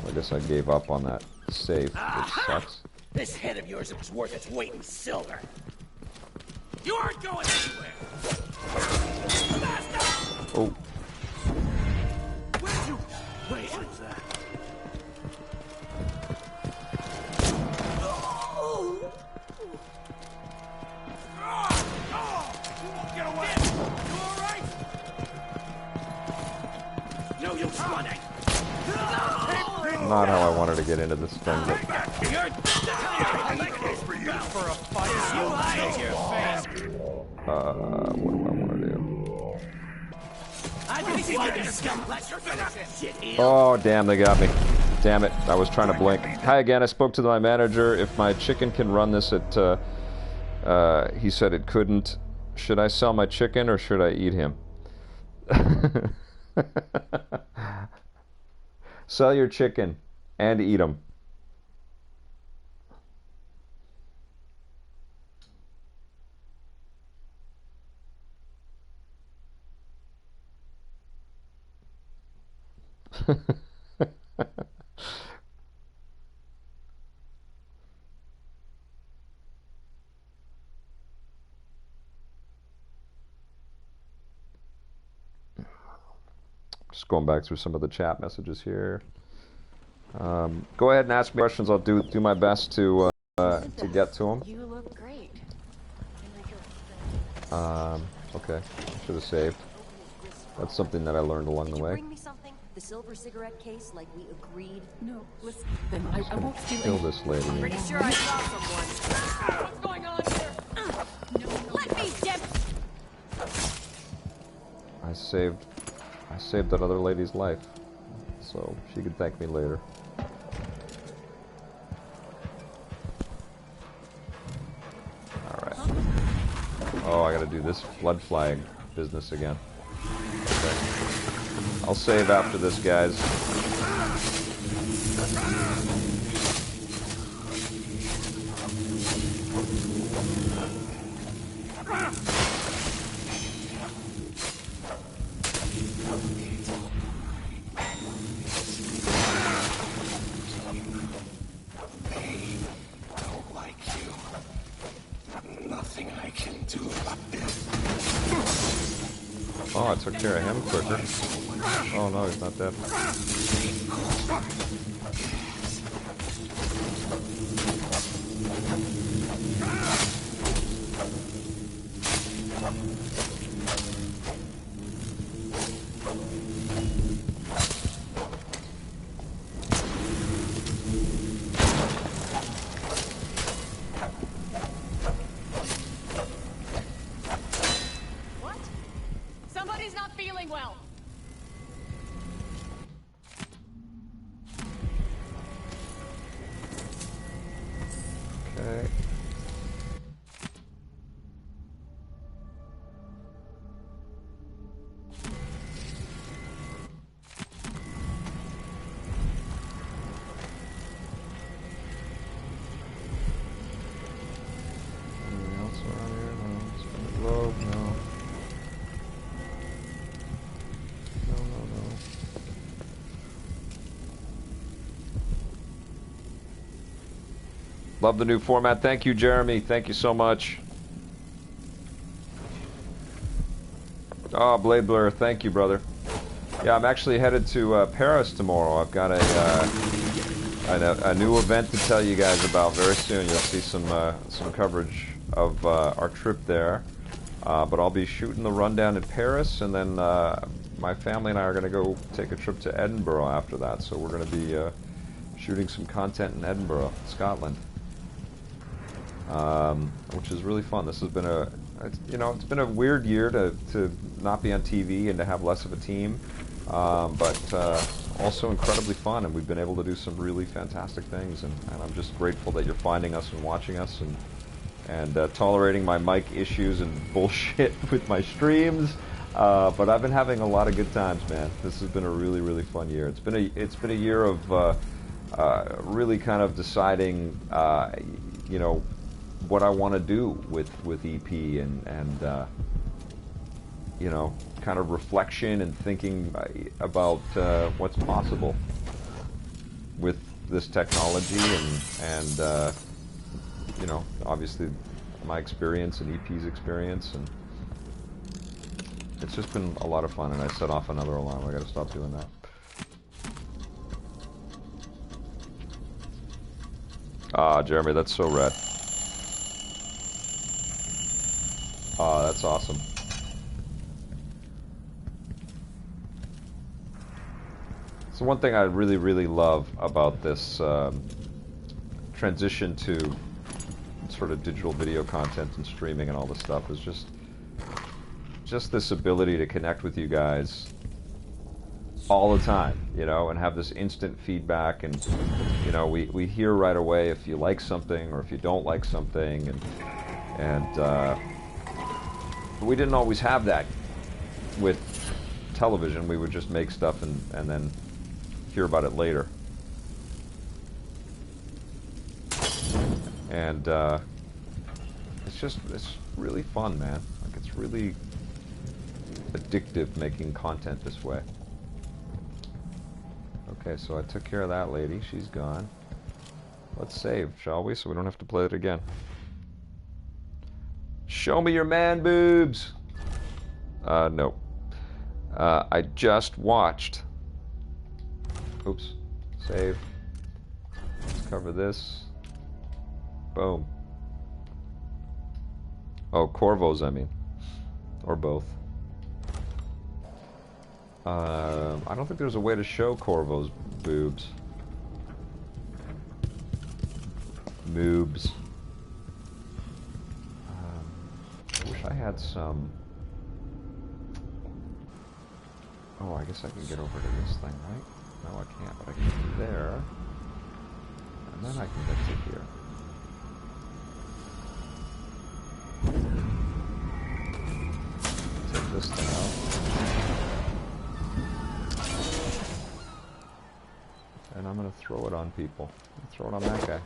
I guess I gave up on that safe, which sucks. This head of yours is worth its weight in silver. You aren't going anywhere. Oh. Where'd you? Wait, what's that? Get away! You all right? No use running. get into this thing. But... what do I want to do? Oh, damn, they got me. Damn it, I was trying to blink. Hi again, I spoke to my manager. If my chicken can run this at, he said it couldn't. Should I sell my chicken or should I eat him? Sell your chicken and eat him. Just going back through some of the chat messages here. Go ahead and ask me questions. I'll do my best to get to them. You look great. Okay, should have saved. That's something that I learned along the way. Bring me something. The silver cigarette case, like we agreed. No, listen. Then I won't steal Kill any. this lady. I'm pretty sure I saw someone. What's going on here? No, let me dip. I saved that other lady's life, so she could thank me later. Alright. Oh, I gotta do this flood flag business again. Okay. I'll save after this, guys. Oh, I took care of him quicker. Oh no, he's not dead. somebody's not feeling well. Okay. Anything else around here? No. Spin the globe? No. No. Love the new format. Thank you, Jeremy. Thank you so much. Oh, Blade Blur. Thank you, brother. Yeah, I'm actually headed to Paris tomorrow. I've got a new event to tell you guys about very soon. You'll see some coverage of our trip there. But I'll be shooting the rundown in Paris, and then my family and I are going to go take a trip to Edinburgh after that. So we're going to be shooting some content in Edinburgh, Scotland, which is really fun. This has been it's been a weird year to not be on TV and to have less of a team, but also incredibly fun, and we've been able to do some really fantastic things, and I'm just grateful that you're finding us and watching us and tolerating my mic issues and bullshit with my streams. But I've been having a lot of good times, man. This has been a really, really fun year. It's been a year of really kind of deciding, what I want to do with EP and kind of reflection and thinking about what's possible with this technology and obviously my experience and EP's experience, and it's just been a lot of fun. And I set off another alarm. I got to stop doing that. Ah, Jeremy, that's so rad. Ah, that's awesome. So one thing I really, really love about this transition to sort of digital video content and streaming and all this stuff is just this ability to connect with you guys all the time, you know, and have this instant feedback, and you know, we hear right away if you like something or if you don't like something, and we didn't always have that with television. We would just make stuff and then hear about it later. And it's really fun, man. Like, it's really addictive making content this way. Okay, so I took care of that lady. She's gone. Let's save, shall we? So we don't have to play it again. Show me your man boobs! No. I just watched. Oops. Save. Let's cover this. Boom. Oh, Corvo's, I mean. Or both. I don't think there's a way to show Corvo's boobs. Moobs. I wish I had some... Oh, I guess I can get over to this thing, right? No, I can't, but I can get to there. And then I can get to here. Take this thing out. And I'm gonna throw it on people. Throw it on that guy.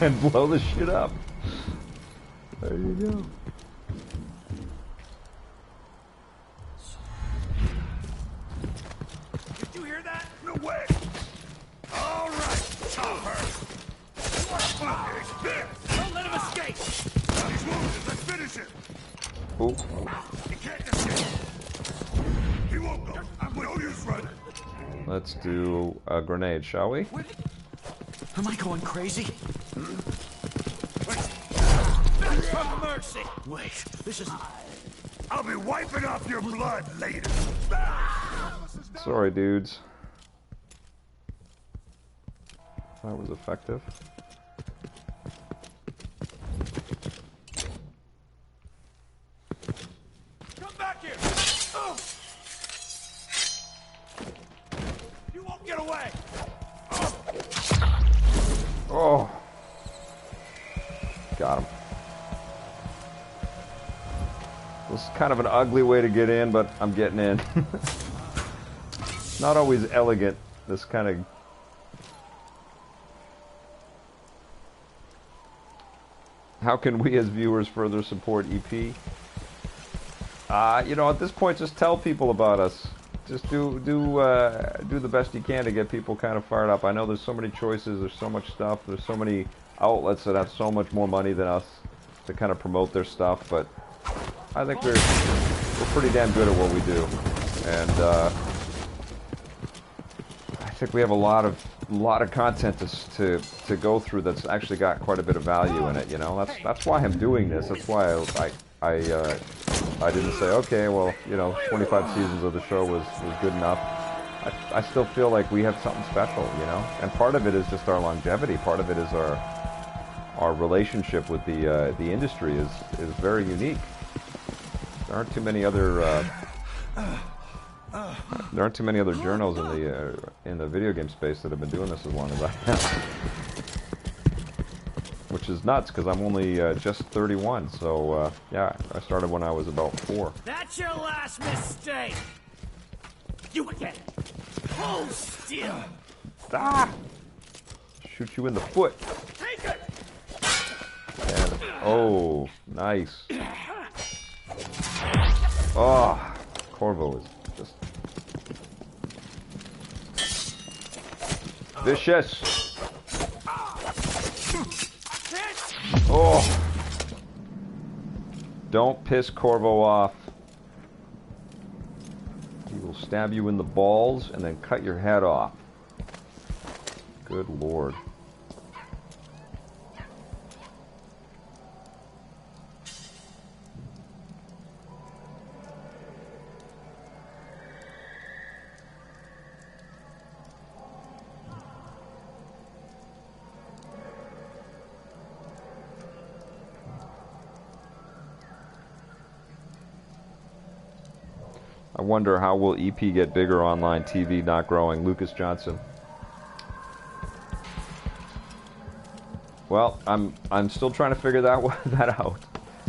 And blow the shit up. There you go. Did you hear that? No way! All right, chop her! Don't let him escape! He's wounded, let's finish him! Ooh. He can't escape! He won't go! I'm no use running! Let's do a grenade, shall we? Am I going crazy? From mercy! Wait, this is... I'll be wiping off your blood later! Sorry, dudes. That was effective. Come back here! Oh. You won't get away! Oh. Got him. This is kind of an ugly way to get in, but I'm getting in. Not always elegant, this kind of... How can we as viewers further support EP? You know, at this point, just tell people about us. Just do the best you can to get people kind of fired up. I know there's so many choices, there's so much stuff, there's so many outlets that have so much more money than us to kind of promote their stuff, but I think we're pretty damn good at what we do, and I think we have a lot of content to go through that's actually got quite a bit of value in it. You know, that's why I'm doing this. That's why I didn't say, okay, well, you know, 25 seasons of the show was good enough. I still feel like we have something special, you know, and part of it is just our longevity. Part of it is our relationship with the industry is very unique. There aren't too many other journals in the video game space that have been doing this as long as I have, which is nuts because I'm only just 31. So yeah, I started when I was about 4. That's your last mistake. You again. Hold still. Ah! Shoot you in the foot. Take it. And, oh, nice. Oh, Corvo is just vicious. Oh, don't piss Corvo off. He will stab you in the balls and then cut your head off. Good Lord. I wonder how will EP get bigger online TV not growing. Lucas Johnson. Well, I'm still trying to figure that out.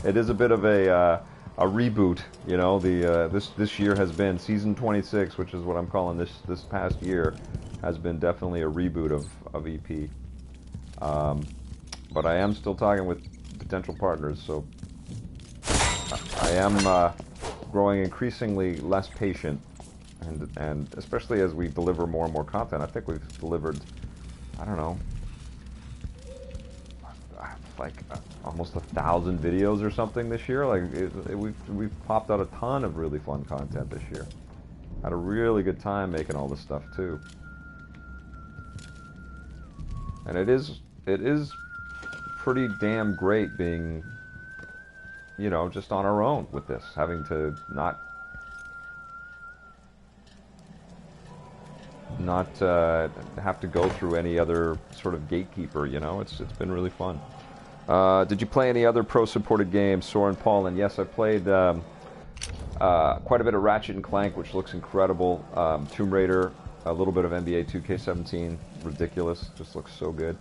It is a bit of a reboot, you know. This year has been season 26, which is what I'm calling this past year, has been definitely a reboot of EP. But I am still talking with potential partners, so I am growing increasingly less patient, and especially as we deliver more and more content. I think we've delivered, I don't know, like almost 1,000 videos or something this year. Like we've popped out a ton of really fun content this year. Had a really good time making all this stuff too. And it is pretty damn great being, you know, just on our own with this, having to not have to go through any other sort of gatekeeper, you know. It's been really fun. Did you play any other pro-supported games, Soren Paul? And yes, I played quite a bit of Ratchet & Clank, which looks incredible. Tomb Raider, a little bit of NBA 2K17, ridiculous, just looks so good.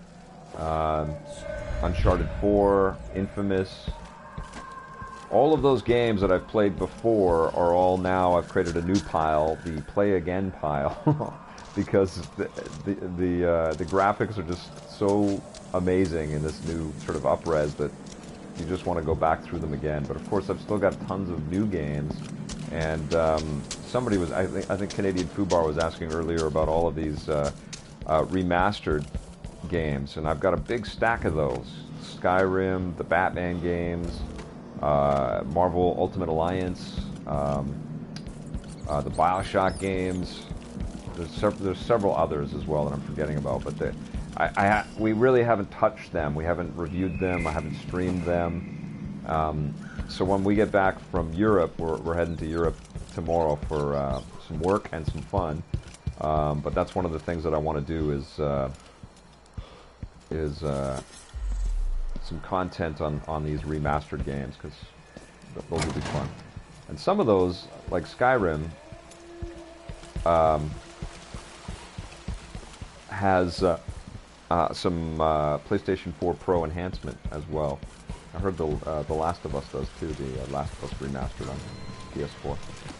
Uncharted 4, Infamous. All of those games that I've played before are all now, I've created a new pile, the Play Again pile, because the graphics are just so amazing in this new sort of up-res that you just want to go back through them again. But of course, I've still got tons of new games, and somebody was, I think Canadian Fubar was asking earlier about all of these remastered games, and I've got a big stack of those. Skyrim, the Batman games, Marvel Ultimate Alliance, the BioShock games. There's several others as well that I'm forgetting about, but we really haven't touched them. We haven't reviewed them. I haven't streamed them. So when we get back from Europe, we're heading to Europe tomorrow for some work and some fun. But that's one of the things that I want to do is some content on these remastered games, because those will be fun. And some of those, like Skyrim, has some PlayStation 4 Pro enhancement as well. I heard the Last of Us does too. The Last of Us remastered on PS4.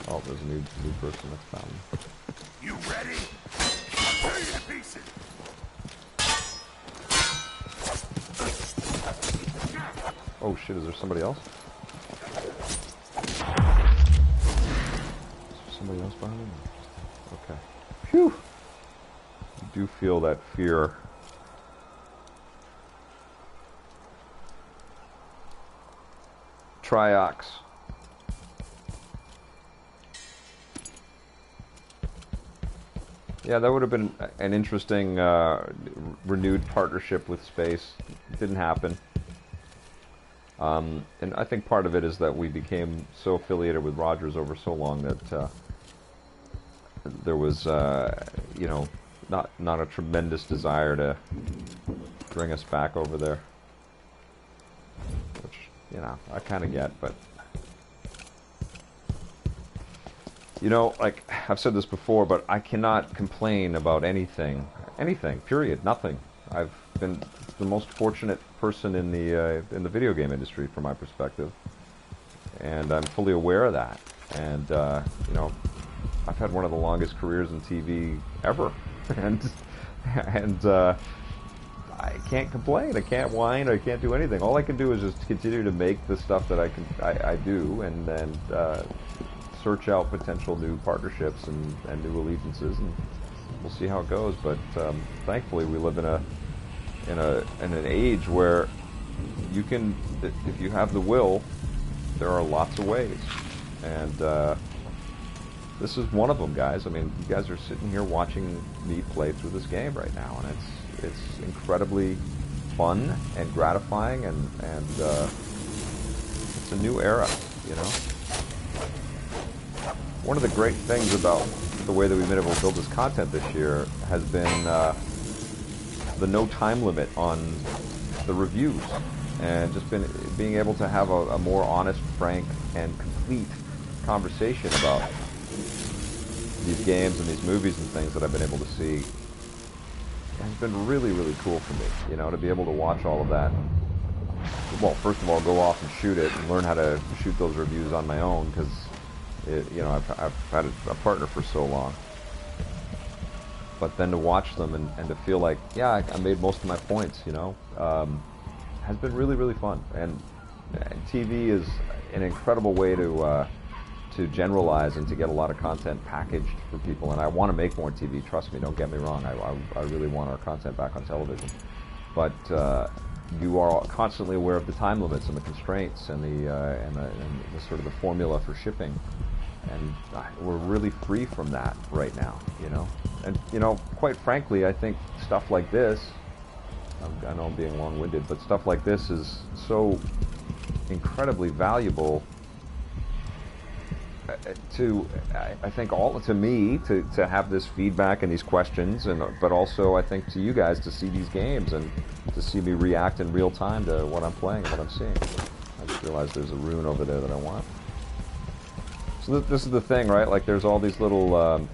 Oh, there's a new person that's found me. You ready? I'll tear you to pieces. Oh shit! Is there somebody else? Is there somebody else behind me? Okay. Phew. I do feel that fear. Triox. Yeah, that would have been an interesting renewed partnership with space. It didn't happen. And I think part of it is that we became so affiliated with Rogers over so long that there was, you know, not a tremendous desire to bring us back over there, which, you know, I kind of get. But you know, like I've said this before, but I cannot complain about anything, period, nothing. I've been the most fortunate person in the video game industry from my perspective, and I'm fully aware of that. And you know, I've had one of the longest careers in TV ever, and I can't complain. I can't whine. I can't do anything. All I can do is just continue to make the stuff that I do, and then search out potential new partnerships and new allegiances, and we'll see how it goes. But thankfully, we live in an age where you can, if you have the will, there are lots of ways, and this is one of them, guys. I mean, you guys are sitting here watching me play through this game right now, and it's incredibly fun and gratifying, and it's a new era, you know. One of the great things about the way that we've been able to build this content this year has been the no time limit on the reviews, and just being able to have a more honest, frank, and complete conversation about these games and these movies and things that I've been able to see has been really, really cool for me, you know, to be able to watch all of that. Well, first of all, go off and shoot it and learn how to shoot those reviews on my own, because, you know, I've had a partner for so long. But then to watch them and to feel like, yeah, I made most of my points, you know, has been really, really fun. And TV is an incredible way to generalize and to get a lot of content packaged for people. And I want to make more TV, trust me, don't get me wrong. I really want our content back on television. But you are constantly aware of the time limits and the constraints and the sort of the formula for shipping. And we're really free from that right now, you know. And, you know, quite frankly, I think stuff like this, I know I'm being long-winded, but stuff like this is so incredibly valuable to, I think, to me, to have this feedback and these questions, but also, I think, to you guys to see these games and to see me react in real time to what I'm playing and what I'm seeing. I just realized there's a rune over there that I want. So this is the thing, right? Like, there's all these little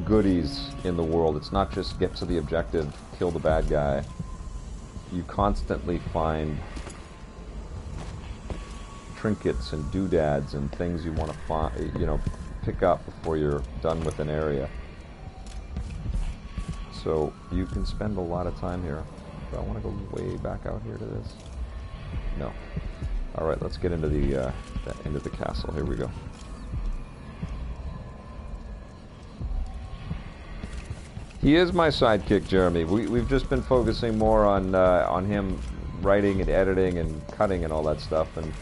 goodies in the world. It's not just get to the objective, kill the bad guy. You constantly find trinkets and doodads and things you want to find, you know, pick up before you're done with an area. So you can spend a lot of time here. Do I want to go way back out here to this? No. All right, let's get into the castle. Here we go. He is my sidekick, Jeremy. We've just been focusing more on him writing and editing and cutting and all that stuff, and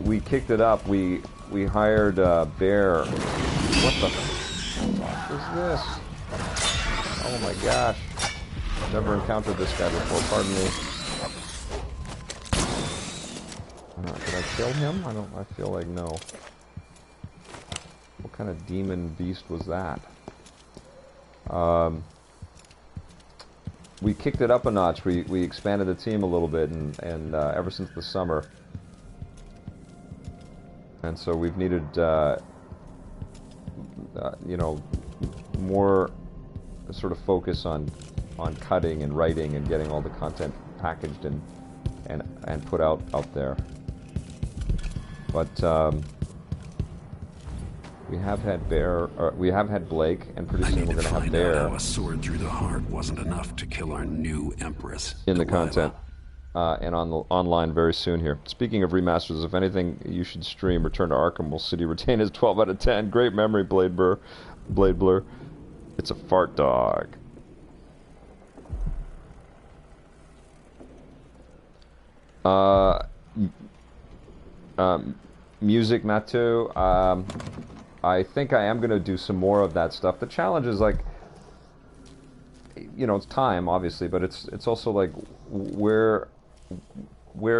we kicked it up. We hired Bear. What the fuck is this? Oh my gosh! Never encountered this guy before. Pardon me. Did I kill him? I feel like no. What kind of demon beast was that? We kicked it up a notch. We expanded the team a little bit, and ever since the summer. And so we've needed, you know, more sort of focus on cutting and writing and getting all the content packaged and put out there. But we have had we have had Blake, and pretty soon we're going to have Bear. How a sword through the heart wasn't enough to kill our new Empress. In the content. And online very soon here. Speaking of remasters, if anything you should stream, Return to Arkham will City retain his 12 out of 10. Great memory, Blade Blur. It's a fart dog. Music, Matthew. I think I am going to do some more of that stuff. The challenge is, like, you know, it's time, obviously, but it's also like where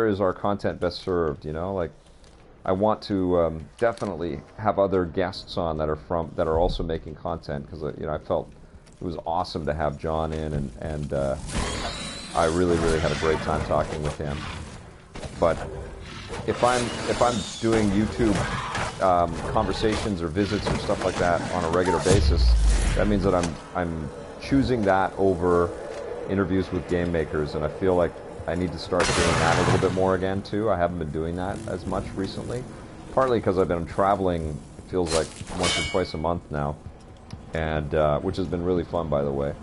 is our content best served, you know? Like, I want to definitely have other guests on that are also making content, because, you know, I felt it was awesome to have John in, and I really had a great time talking with him. But if I'm doing YouTube conversations or visits or stuff like that on a regular basis, that means that I'm choosing that over interviews with game makers, and I feel like I need to start doing that a little bit more again too. I haven't been doing that as much recently, partly because I've been traveling, it feels like once or twice a month now, and which has been really fun, by the way,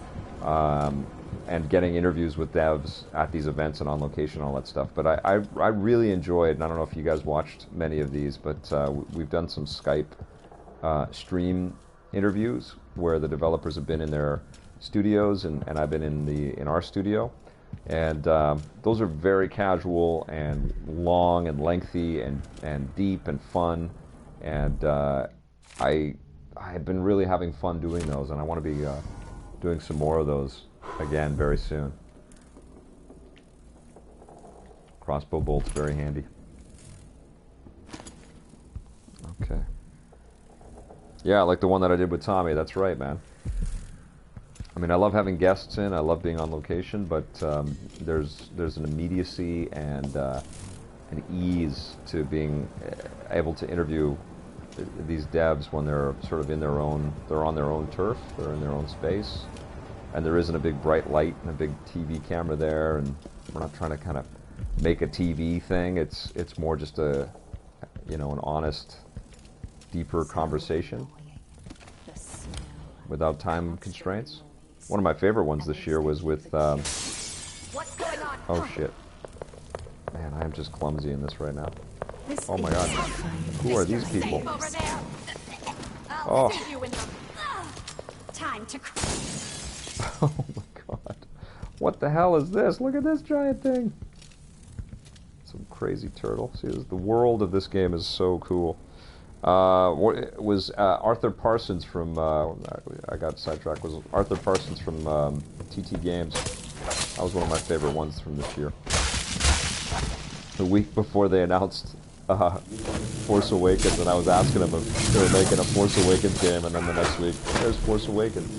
and getting interviews with devs at these events and on location and all that stuff. But I really enjoyed, and I don't know if you guys watched many of these, but we've done some Skype stream interviews where the developers have been in their studios, and I've been in our studio, and those are very casual and long and lengthy and deep and fun, and I have been really having fun doing those, and I want to be doing some more of those again very soon. Crossbow bolt's very handy. Okay. Yeah, like the one that I did with Tommy. That's right, man. I mean, I love having guests in. I love being on location, but there's an immediacy and an ease to being able to interview these devs, when they're sort of in their own, they're on their own turf, they're in their own space, and there isn't a big bright light and a big TV camera there, and we're not trying to kind of make a TV thing. It's more just a, you know, an honest, deeper conversation without time constraints. One of my favorite ones this year was with oh shit, man, I am just clumsy in this right now. Oh my god, who are these people? Oh. Time to. Oh my god, what the hell is this? Look at this giant thing. Some crazy turtle. See, the world of this game is so cool. It was Arthur Parsons from, I got sidetracked, was Arthur Parsons from TT Games. That was one of my favorite ones from this year. The week before they announced Force Awakens, and I was asking them if they were making a Force Awakens game, and then the next week, there's Force Awakens.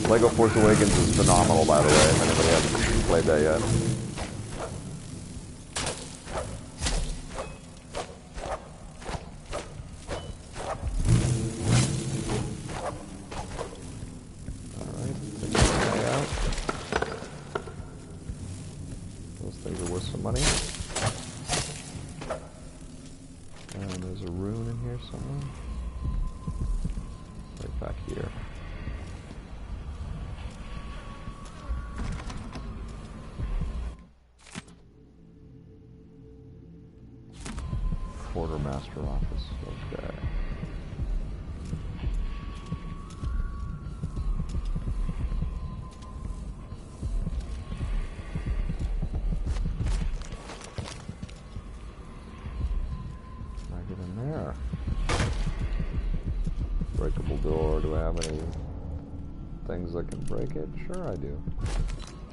Lego Force Awakens is phenomenal, by the way, if anybody hasn't played that yet. Money. And there's a rune in here somewhere. Right back here. Quartermaster office. Okay. Breakable door. Do I have any things that can break it? Sure I do.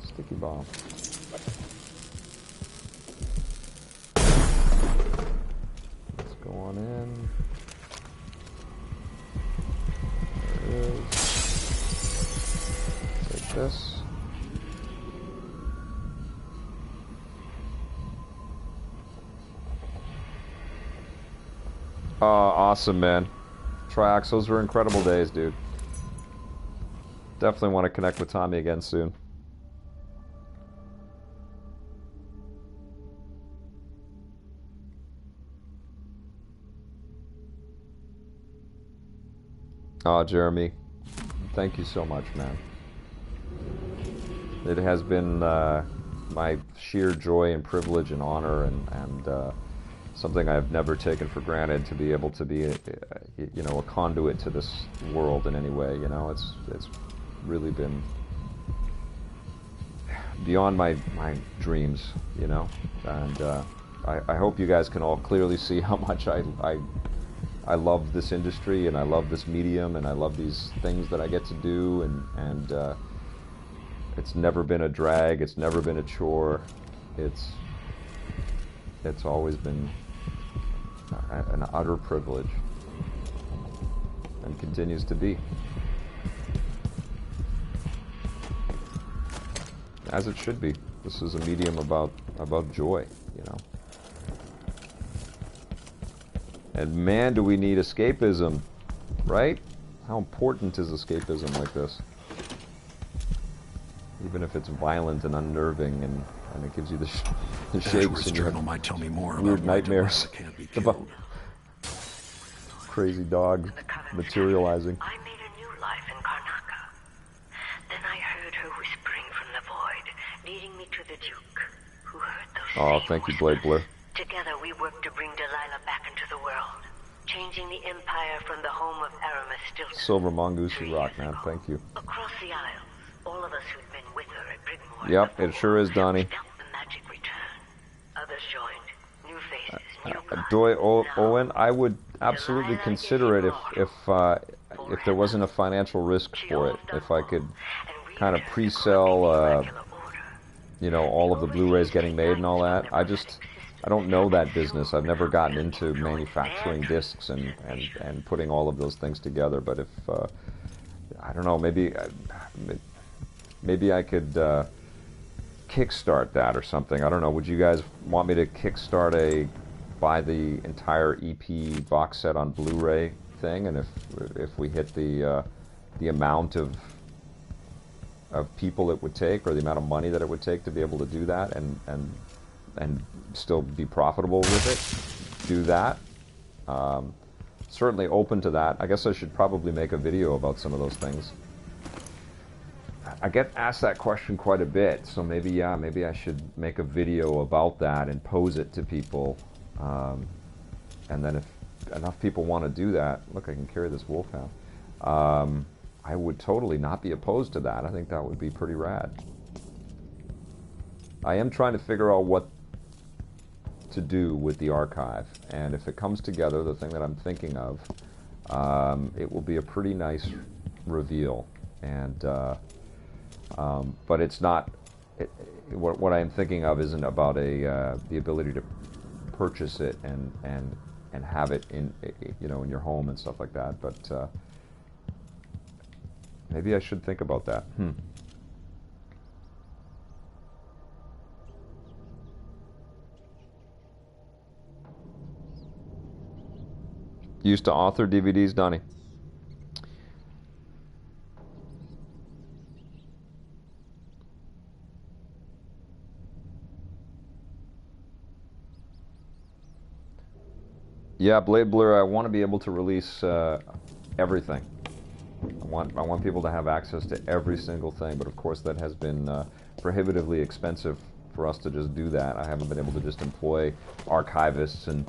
Sticky bomb. Let's go on in. There it is. Take this. Oh, awesome, man. Triax, those were incredible days, dude. Definitely want to connect with Tommy again soon. Oh, Jeremy, thank you so much, man. It has been my sheer joy and privilege and honor and something I've never taken for granted to be able to be, you know, a conduit to this world in any way. You know, it's really been beyond my dreams. You know, and I hope you guys can all clearly see how much I love this industry, and I love this medium, and I love these things that I get to do, and it's never been a drag. It's never been a chore. It's always been an utter privilege, and continues to be, as it should be. This is a medium about joy, you know. And man, do we need escapism, right? How important is escapism like this? Even if it's violent and unnerving, and it gives you the shakes and journal might tell me more weird about nightmares about crazy dogs materializing. I made a new life in Karnaca. Then I heard her whispering from the void, leading me to the Duke, who heard those Oh, same thank you, Blade Blur. Together we worked to bring Delilah back into the world, changing the Empire from the home of Aramis still Silver Mongoose, you rock, man. Thank you. across the Isles. All of us who'd been with her at Brigmore. Yep, it sure is, Donnie. The magic return. Others joined. New faces, new Doy Owen, I would absolutely consider it if there wasn't a financial risk for it. If I could kind of pre-sell, you know, all of the Blu-rays getting made and all that. I don't know that business. I've never gotten into manufacturing discs and putting all of those things together. But if I don't know, maybe I could kickstart that or something. I don't know. Would you guys want me to kickstart buy the entire EP box set on Blu-ray thing? And if we hit the amount of people it would take, or the amount of money that it would take to be able to do that and still be profitable with it, do that. Certainly open to that. I guess I should probably make a video about some of those things. I get asked that question quite a bit, so maybe, yeah, maybe I should make a video about that and pose it to people. And then if enough people want to do that, look, I can carry this wolfhound. I would totally not be opposed to that. I think that would be pretty rad. I am trying to figure out what to do with the archive, and if it comes together, the thing that I'm thinking of, it will be a pretty nice reveal. And but it's not. What I am thinking of isn't about the ability to purchase it and have it in in your home and stuff like that. But maybe I should think about that. You used to author DVDs, Donnie? Yeah, Blade Blur, I want to be able to release everything. I want people to have access to every single thing, but of course that has been prohibitively expensive for us to just do that. I haven't been able to just employ archivists and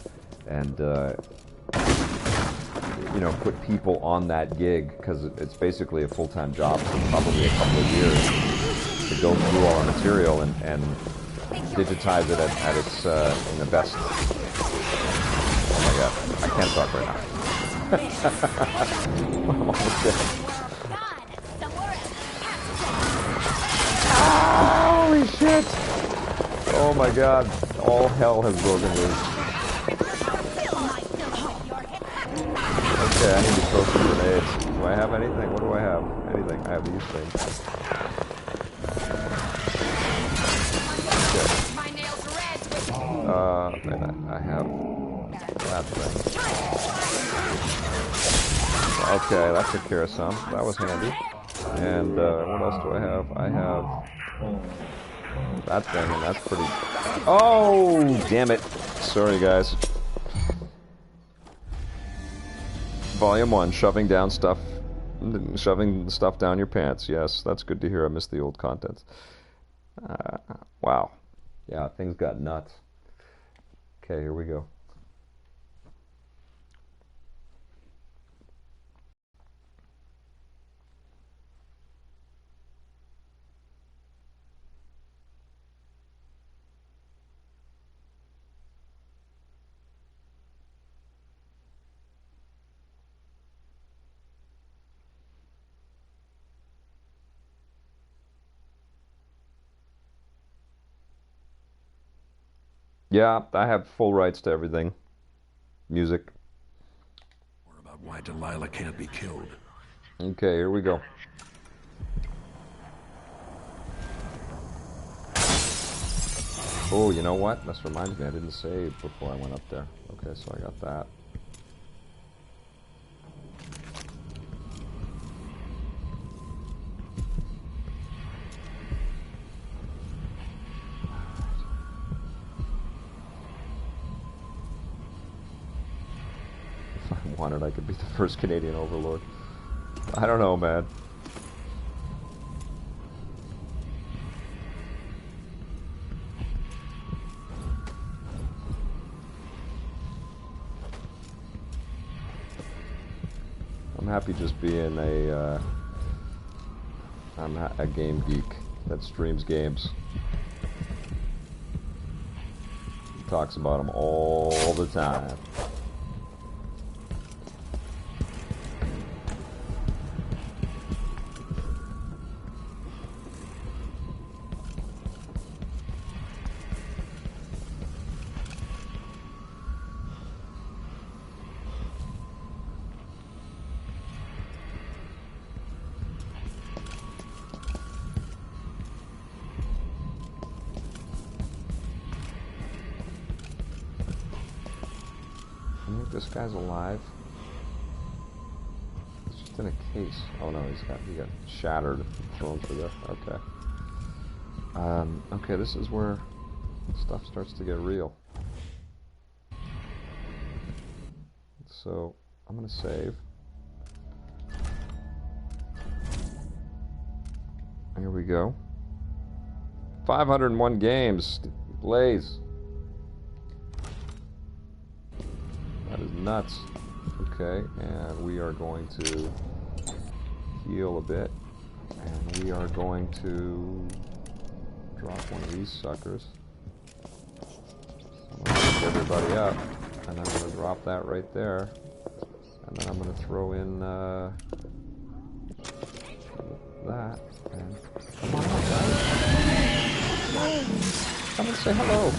put people on that gig, because it's basically a full-time job for probably a couple of years to go through all our material and digitize it at its in the best. Oh my god, I can't talk right now. I'm almost dead. Holy shit! Oh my god, all hell has broken loose. Okay, I need to throw some grenades. Do I have anything? What do I have? Anything. I have these things. Okay. I have that thing. Okay, that took care of some. That was handy. And what else do I have? I have that thing, and that's pretty... Oh, damn it. Sorry, guys. Volume 1, shoving stuff down your pants. Yes, that's good to hear. I missed the old contents. Wow. Yeah, things got nuts. Okay, here we go. Yeah, I have full rights to everything. Music. Or about why Delilah can't be killed. Okay, here we go. Oh, you know what? This reminds me, I didn't save before I went up there. Okay, so I got that. Wanted, I could be the first Canadian overlord. I don't know, man. I'm happy just being I'm a game geek that streams games. Talks about them all the time. this guy's alive. He's just in a case. Oh no, he got shattered, thrown through there. Okay. Okay, this is where stuff starts to get real. So I'm gonna save. Here we go. 501 games. Blaze. That is nuts. Okay, and we are going to heal a bit. And we are going to drop one of these suckers. I'm going to pick everybody up. And I'm going to drop that right there. And then I'm going to throw in that. And come on out, guys. Come and say hello.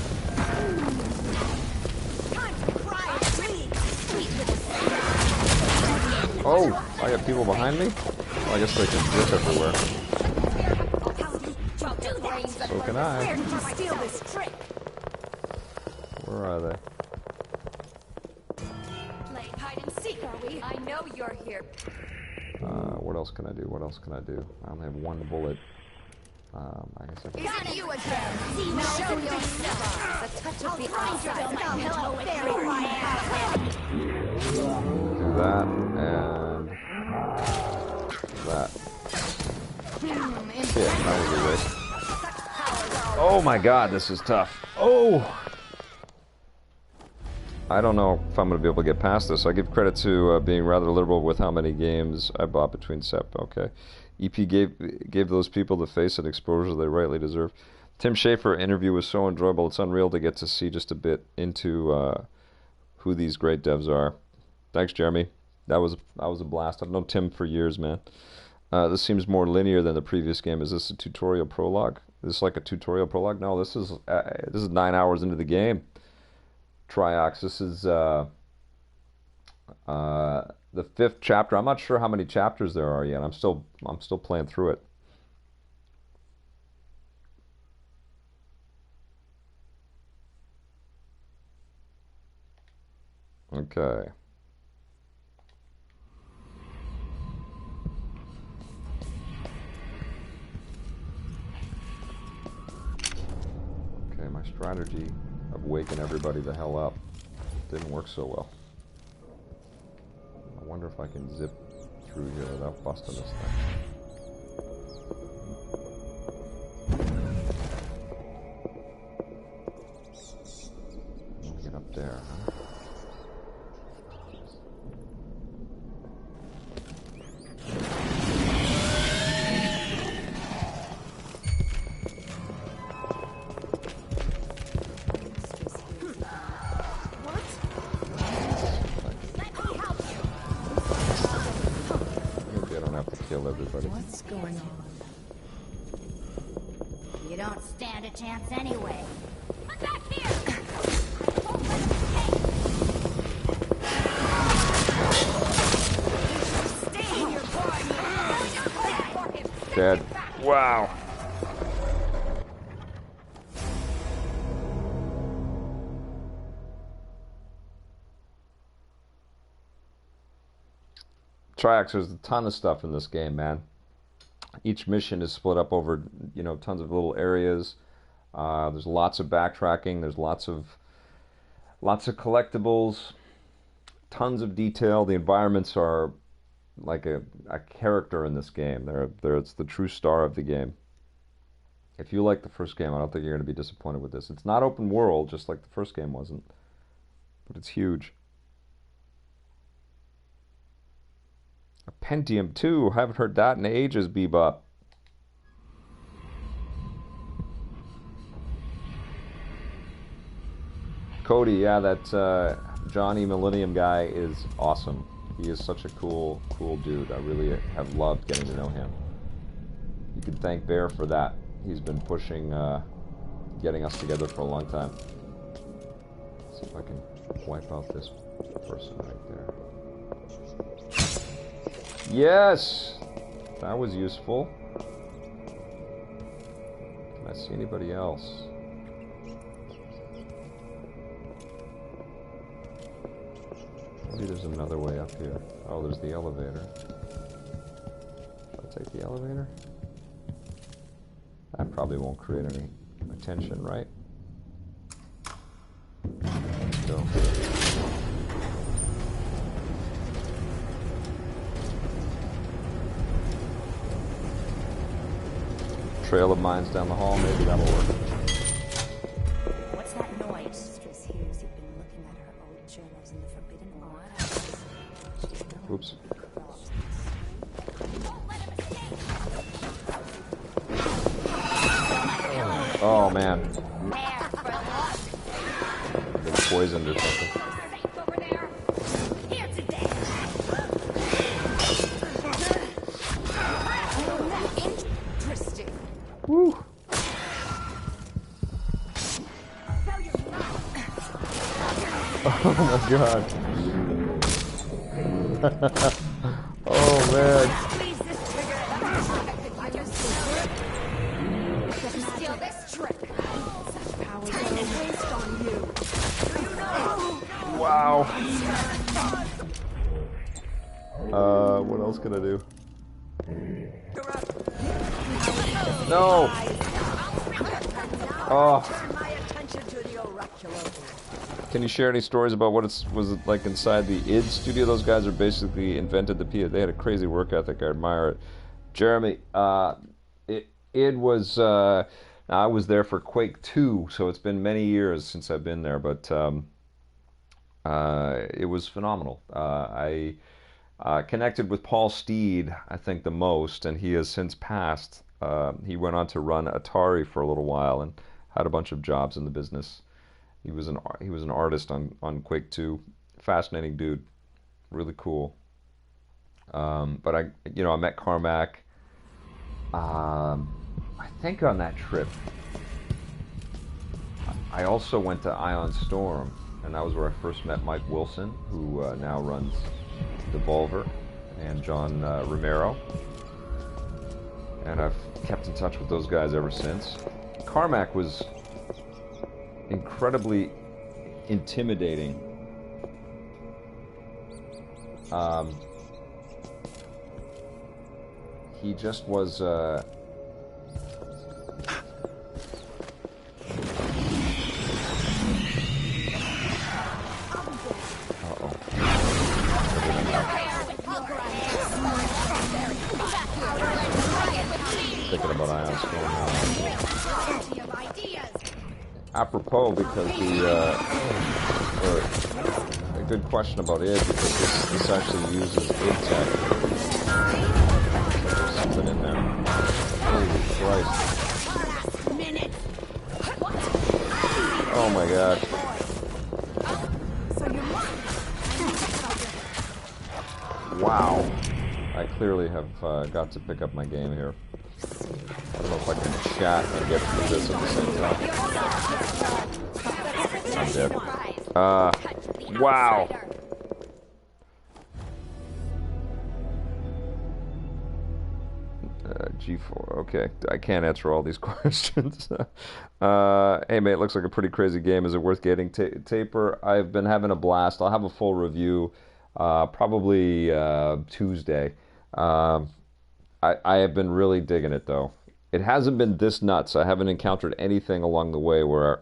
Oh, I have people behind me? Well, I guess they can dip everywhere. So can I. Where are they? Play hide and seek, are we? I know you're here. What else can I do? What else can I do? I only have one bullet. I guess I can... Got you again. Show yourself. A touch of the outside. Hello, fairy. Do that and that. Yeah, that was a waste. Oh my god, this is tough. Oh! I don't know if I'm going to be able to get past this. I give credit to being rather liberal with how many games I bought between SEP. Okay. EP gave those people the face and exposure they rightly deserve. Tim Schafer interview was so enjoyable. It's unreal to get to see just a bit into who these great devs are. Thanks, Jeremy. That was a blast. I've known Tim for years, man. This seems more linear than the previous game. Is this a tutorial prologue? Is this like a tutorial prologue? No, this is 9 hours into the game. Triox. This is the 5th chapter. I'm not sure how many chapters there are yet. I'm still playing through it. Okay. Okay, my strategy of waking everybody the hell up didn't work so well. I wonder if I can zip through here without busting this thing. Get up there, huh? What's going on? You don't stand a chance anyway. I'm back here. Stay in your party. Dead. Wow. Triax, there's a ton of stuff in this game, man. Each mission is split up over, tons of little areas. There's lots of backtracking. There's lots of collectibles. Tons of detail. The environments are like a character in this game. It's the true star of the game. If you like the first game, I don't think you're going to be disappointed with this. It's not open world, just like the first game wasn't, but it's huge. A Pentium 2. Haven't heard that in ages, Bebop. Cody, yeah, that Johnny Millennium guy is awesome. He is such a cool dude. I really have loved getting to know him. You can thank Bear for that. He's been pushing, getting us together for a long time. Let's see if I can wipe out this person right there. Yes! That was useful. Can I see anybody else? Maybe there's another way up here. Oh, there's the elevator. Should I take the elevator? That probably won't create any attention, right? Let's go. Trail of mines down the hall, maybe that'll work. What's that noise? Mistress hears you've been looking at her old journals in the Forbidden Art. Oops. Oh man. They poisoned or something. Woo. Oh my god. Oh man. Steal this trick. Such power will waste on you. Wow. What else can I do? No. Oh. Can you share any stories about what was it like inside the id studio? Those guys are basically invented the PS. They had a crazy work ethic. I admire it. Jeremy, id was. I was there for Quake 2, so it's been many years since I've been there, but it was phenomenal. I connected with Paul Steed, I think, the most, and he has since passed. He went on to run Atari for a little while and had a bunch of jobs in the business. He was an artist on Quake 2. Fascinating dude, really cool. But I met Carmack. I think on that trip, I also went to Ion Storm, and that was where I first met Mike Wilson, who now runs Devolver, and John Romero. And I've kept in touch with those guys ever since. Carmack was incredibly intimidating. He just was thinking about Ion Storm now. Apropos, because a good question about id, because this actually uses id tech. There's something in there. Holy Christ. Oh my god. Wow. I clearly have got to pick up my game here. I don't know if I can chat and get through this at the same time. I'm dead. Wow. G4. Okay, I can't answer all these questions. Hey mate, looks like a pretty crazy game. Is it worth getting? Taper, I've been having a blast. I'll have a full review probably Tuesday. I have been really digging it though. It hasn't been this nuts. I haven't encountered anything along the way where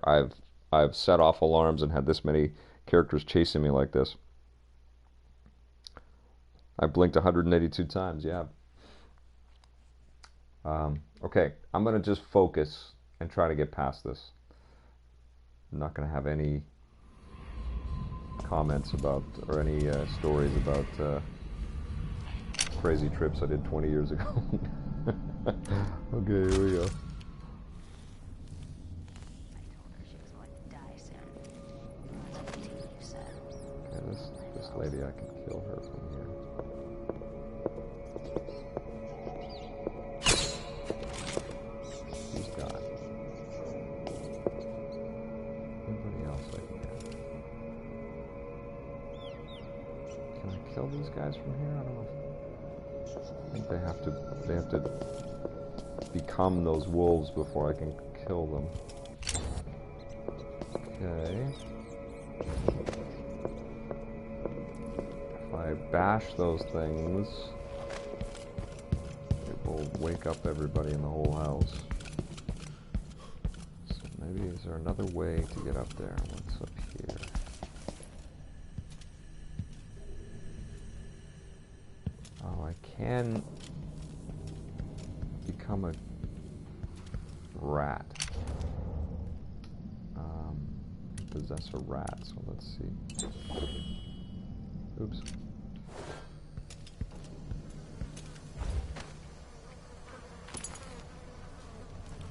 I've set off alarms and had this many characters chasing me like this. I blinked 182 times, yeah. Okay, I'm going to just focus and try to get past this. I'm not going to have any comments about, or any stories about crazy trips I did 20 years ago. Okay, here we go. Okay, this lady, I can kill her from here. Who's got? Anybody else I can get? Can I kill these guys from here? I don't know. I think they have to become those wolves before I can kill them. Okay. I bash those things, it will wake up everybody in the whole house. So maybe, is there another way to get up there? What's up here? Oh, I can become a rat. Possess a rat, so let's see. Oops.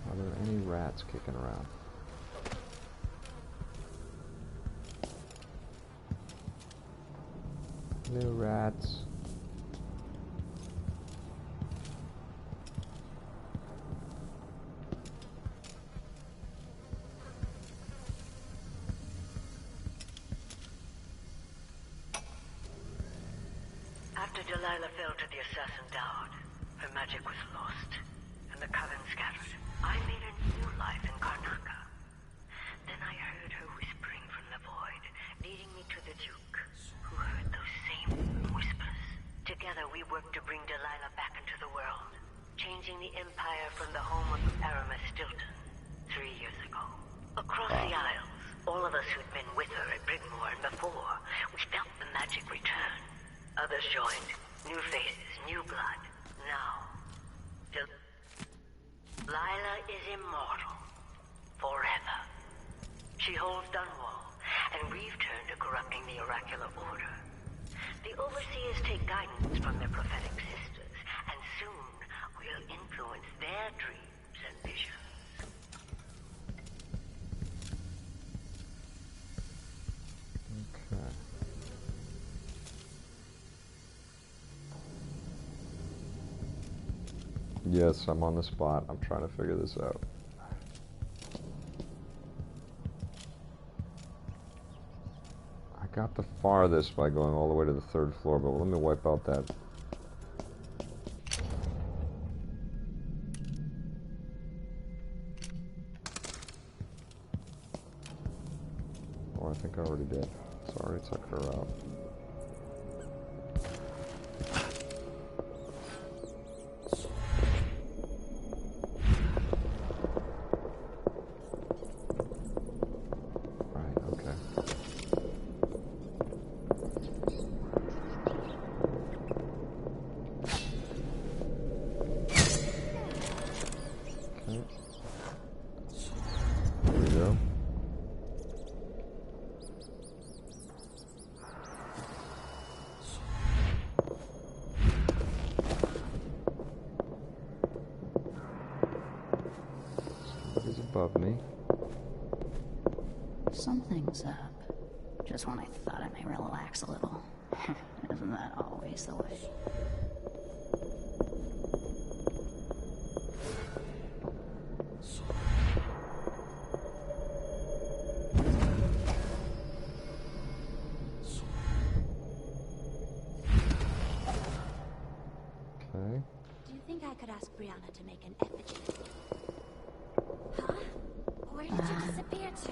Are there any rats kicking around? No rats. After Delilah fell to the assassin Dowd, her magic was lost, and the coven scattered. I made a new life in Karnaca. Then I heard her whispering from the void, leading me to the Duke, who heard those same whispers. Together we worked to bring Delilah back into the world, changing the Empire from the home of Aramis Stilton 3 years ago. Across the Isles, all of us who'd been with her at Brigmore and before, we felt the magic return. Others joined. New faces, new blood. Now, Delilah is immortal. Forever. She holds Dunwall, and we've turned to corrupting the oracular order. The overseers take guidance from their prophetic sisters, and soon we'll influence their dreams and visions. Okay. Yes, I'm on the spot. I'm trying to figure this out. I got the farthest by going all the way to the 3rd floor, but let me wipe out that. Oh, I think I already did. Sorry, took her out. Above me. Something's up. Just when I thought I may relax a little. Isn't that always the way? Okay. Do you think I could ask Brianna to make an effigy? Huh? Where did you disappear to?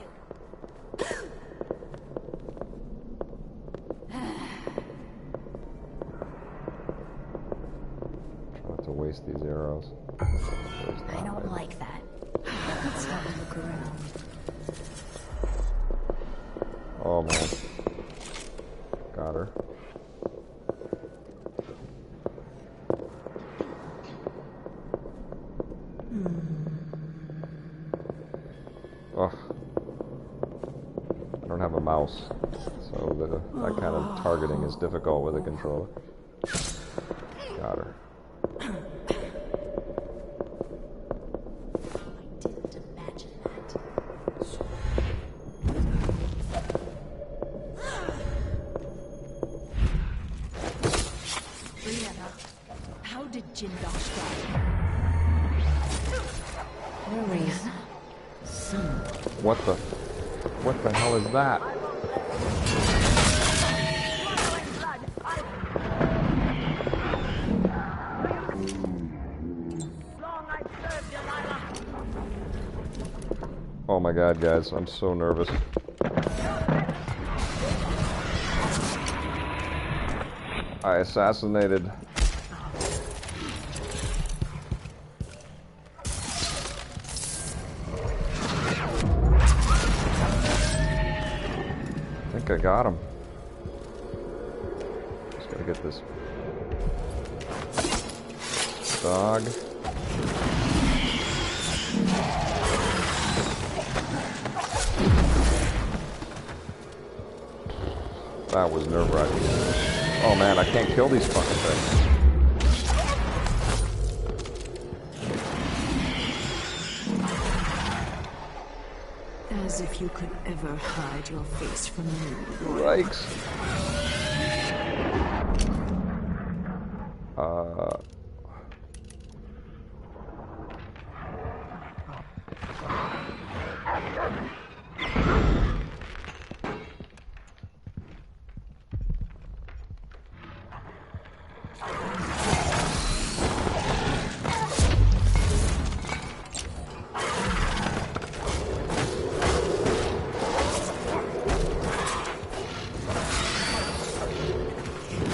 Try not to waste these arrows. I don't like that. Let's have a look around. Oh man. Got her. Ugh. I don't have a mouse, so that kind of targeting is difficult with a controller. Got her. Brianna, how did Jindosh die? Brianna. What the hell is that? Oh my god, guys, I'm so nervous. I assassinated. I think I got him. Just gotta get this dog. That was nerve-wracking. Oh man, I can't kill these fucking things. As if you could ever hide your face from me. Yikes.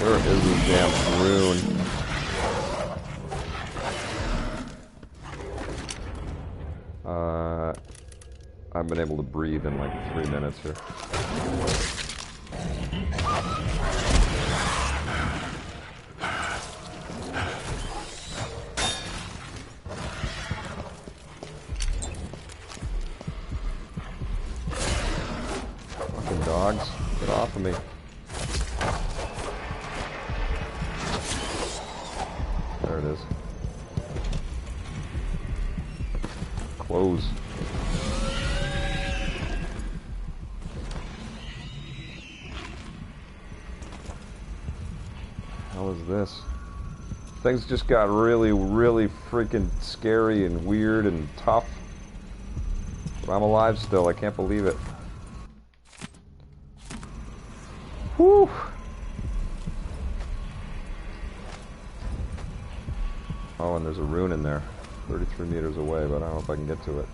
Where is this damn rune? I've been able to breathe in like 3 minutes here. Fucking dogs, get off of me. There it is. Close. How is this? Things just got really, really freaking scary and weird and tough. But I'm alive still, I can't believe it. Whew! Oh, and there's a rune in there. 33 meters away, but I don't know if I can get to it.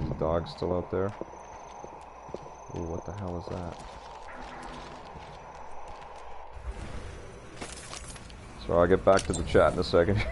Is the dog still out there? Ooh, what the hell is that? So I'll get back to the chat in a second.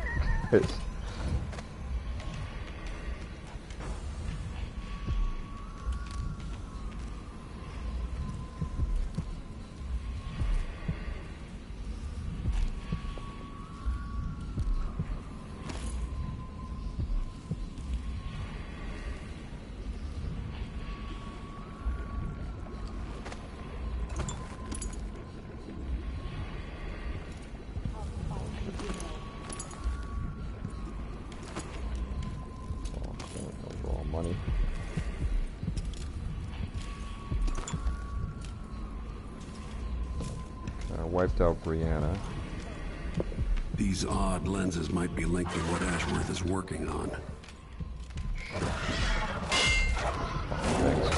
Money. Wiped out Brianna. These odd lenses might be linked to what Ashworth is working on. Thanks.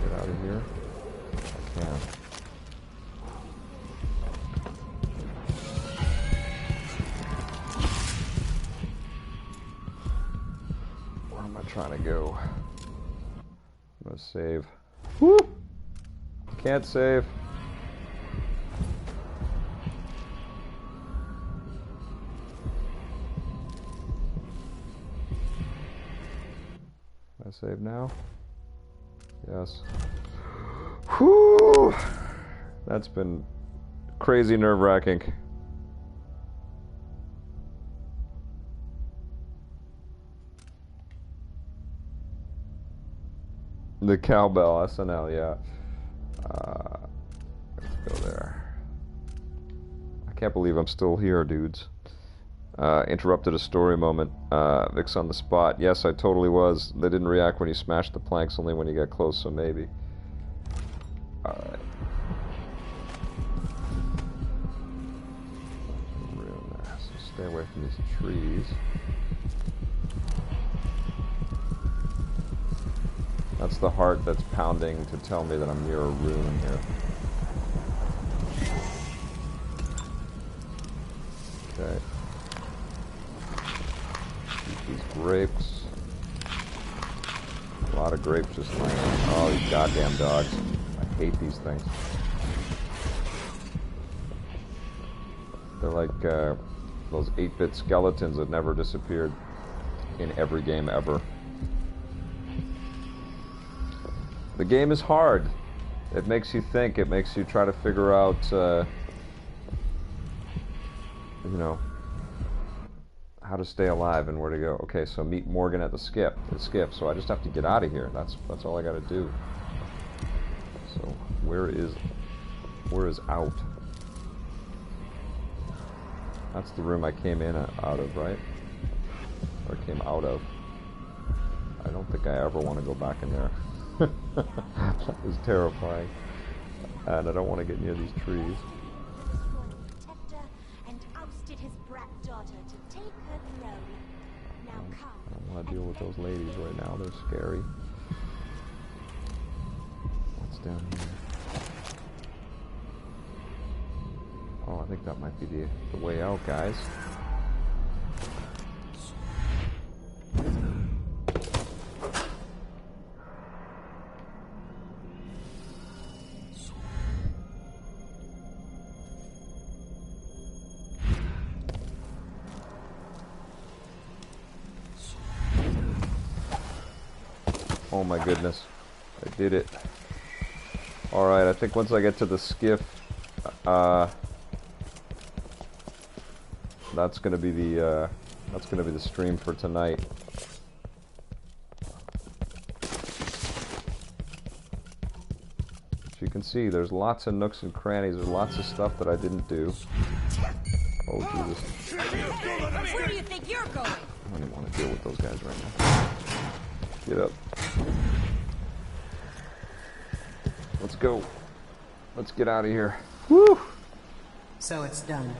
Get out of here. I can. Where am I trying to go? I'm gonna save. Woo! Can't save. Can I save now? Yes. Whew! That's been crazy nerve-wracking. The cowbell, SNL, yeah. Let's go there. I can't believe I'm still here, dudes. Interrupted a story moment. Vic's on the spot. Yes, I totally was. They didn't react when you smashed the planks, only when you got close, so maybe. Alright. So stay away from these trees. That's the heart that's pounding to tell me that I'm near a rune here. Okay. grapes. A lot of grapes just laying. Oh, these goddamn dogs. I hate these things. They're like those 8-bit skeletons that never disappeared in every game ever. The game is hard. It makes you think. It makes you try to figure out, you know, how to stay alive and where to go. Okay, so meet Morgan at the skip. So I just have to get out of here. That's all I got to do. So where is out? That's the room I came in out of, right? Or came out of. I don't think I ever want to go back in there. That was terrifying. And I don't want to get near these trees. And ousted his brat daughter to take her throne. Now come. I don't want to deal with those ladies right now. They're scary. What's down here? Oh, I think that might be the way out, guys. Oh my goodness, I did it. Alright, I think once I get to the skiff, that's gonna be the stream for tonight. As you can see, there's lots of nooks and crannies. There's lots of stuff that I didn't do. Oh Jesus! Where do you think you're going? I don't even want to deal with those guys right now. Get up. Let's go. Let's get out of here. Woo! So it's done.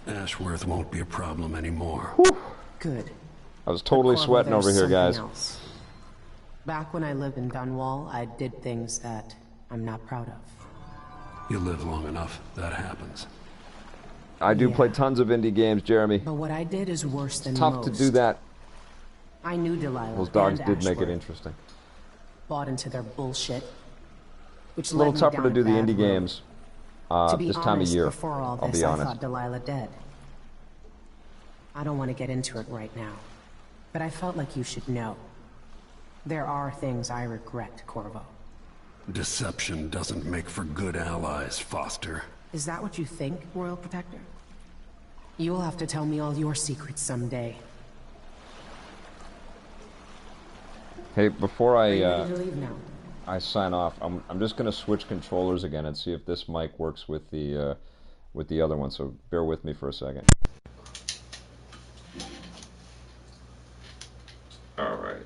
Ashworth won't be a problem anymore. Whew. Good. I was totally Corvo, sweating over here, guys. Else. Back when I lived in Dunwall, I did things that I'm not proud of. You live long enough, that happens. I do play tons of indie games, Jeremy. But what I did is worse than Tough most. to do that. I knew Delilah. Those dogs and did make Ashworth. it interesting. Bought into their bullshit. Which It's a little led me tougher down to do the bad indie road. games To be this time of honest, year. Before all I'll this, be I honest. thought Delilah dead. I don't want to get into it right now, but I felt like you should know. There are things I regret, Corvo. Deception doesn't make for good allies, Foster. Is that what you think, Royal Protector? You'll have to tell me all your secrets someday. Hey, before Are you ready to leave now? I sign off, I'm just gonna switch controllers again and see if this mic works with the other one. So bear with me for a second. All right.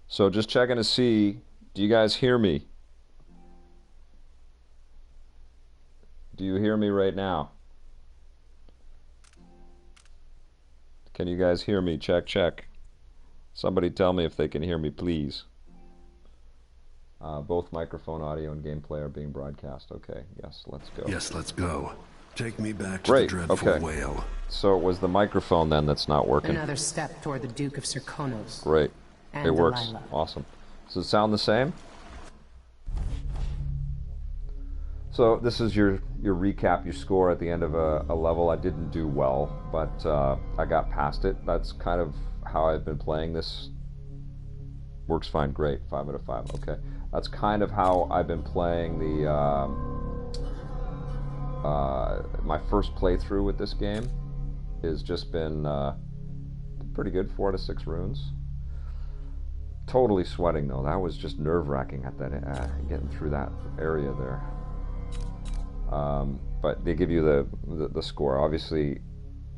So just checking to see, do you guys hear me? Do you hear me right now? Can you guys hear me? Check, check. Somebody tell me if they can hear me, please. Both microphone audio and gameplay are being broadcast. Okay, yes, let's go. Yes, let's go. Take me back to Great, the dreadful okay. whale. So it was the microphone then that's not working. Another step toward the Duke of Serkonos. Great. And It works. Delilah. Awesome. Does it sound the same? So this is your recap, your score at the end of a level. I didn't do well, but I got past it. That's kind of how I've been playing this. Works fine, great. 5 out of 5. Okay, that's kind of how I've been playing the my first playthrough with this game. Has just been pretty good. 4 out of 6 runes. Totally sweating though. That was just nerve-wracking at that getting through that area there. But they give you the score. Obviously,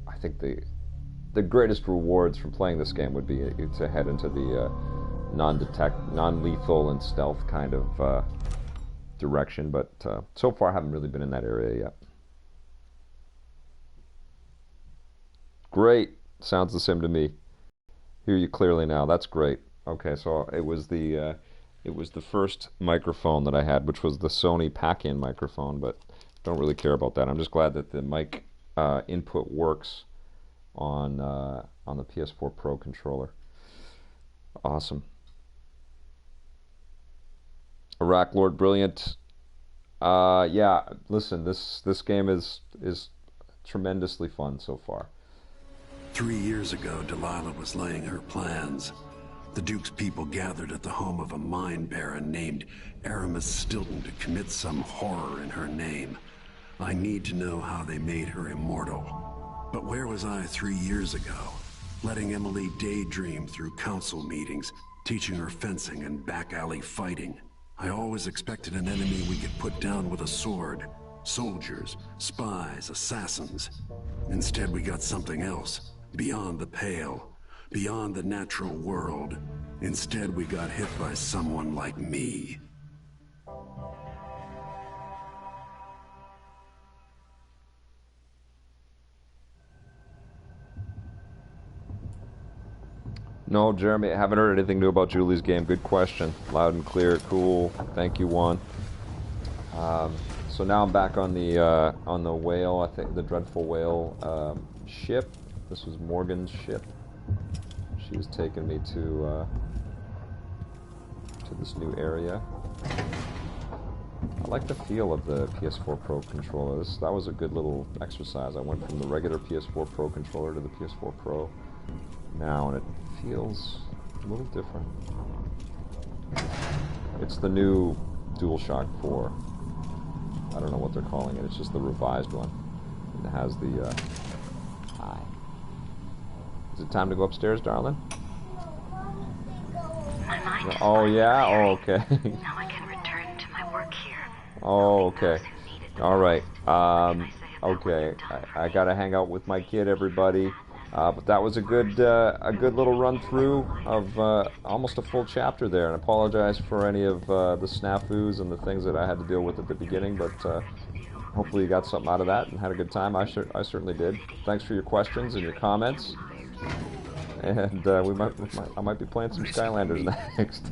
I think the greatest rewards from playing this game would be to head into the non-lethal and stealth kind of direction. But so far, I haven't really been in that area yet. Great. Sounds the same to me. Hear you clearly now. That's great. Okay, so it was the It was the first microphone that I had, which was the Sony pack-in microphone, but don't really care about that. I'm just glad that the mic input works on the PS4 Pro controller. Awesome. Iraq Lord Brilliant. Yeah, listen, this game is tremendously fun so far. 3 years ago, Delilah was laying her plans. The Duke's people gathered at the home of a mine baron named Aramis Stilton to commit some horror in her name. I need to know how they made her immortal. But where was I 3 years ago? Letting Emily daydream through council meetings, teaching her fencing and back alley fighting. I always expected an enemy we could put down with a sword. Soldiers, spies, assassins. Instead, we got something else. Beyond the pale. Beyond the natural world. Instead, we got hit by someone like me. No, Jeremy, I haven't heard anything new about Julie's game. Good question. Loud and clear. Cool. Thank you, Juan. So now I'm back on the whale. I think the Dreadful Whale ship. This was Morgan's ship. She was taking me to this new area. I like the feel of the PS4 Pro controller. That was a good little exercise. I went from the regular PS4 Pro controller to the PS4 Pro now, and it feels a little different. It's the new DualShock 4. I don't know what they're calling it. It's just the revised one. It has the hi. Is it time to go upstairs, darling? Oh yeah? Oh, okay. Now I can return to my work here. Oh, okay. All right. Okay. I gotta hang out with my kid, everybody. But that was a good little run through of almost a full chapter there. And I apologize for any of the snafus and the things that I had to deal with at the beginning. But hopefully you got something out of that and had a good time. I certainly did. Thanks for your questions and your comments. And I might be playing some Skylanders next.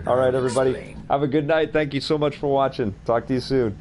All right, everybody. Have a good night. Thank you so much for watching. Talk to you soon.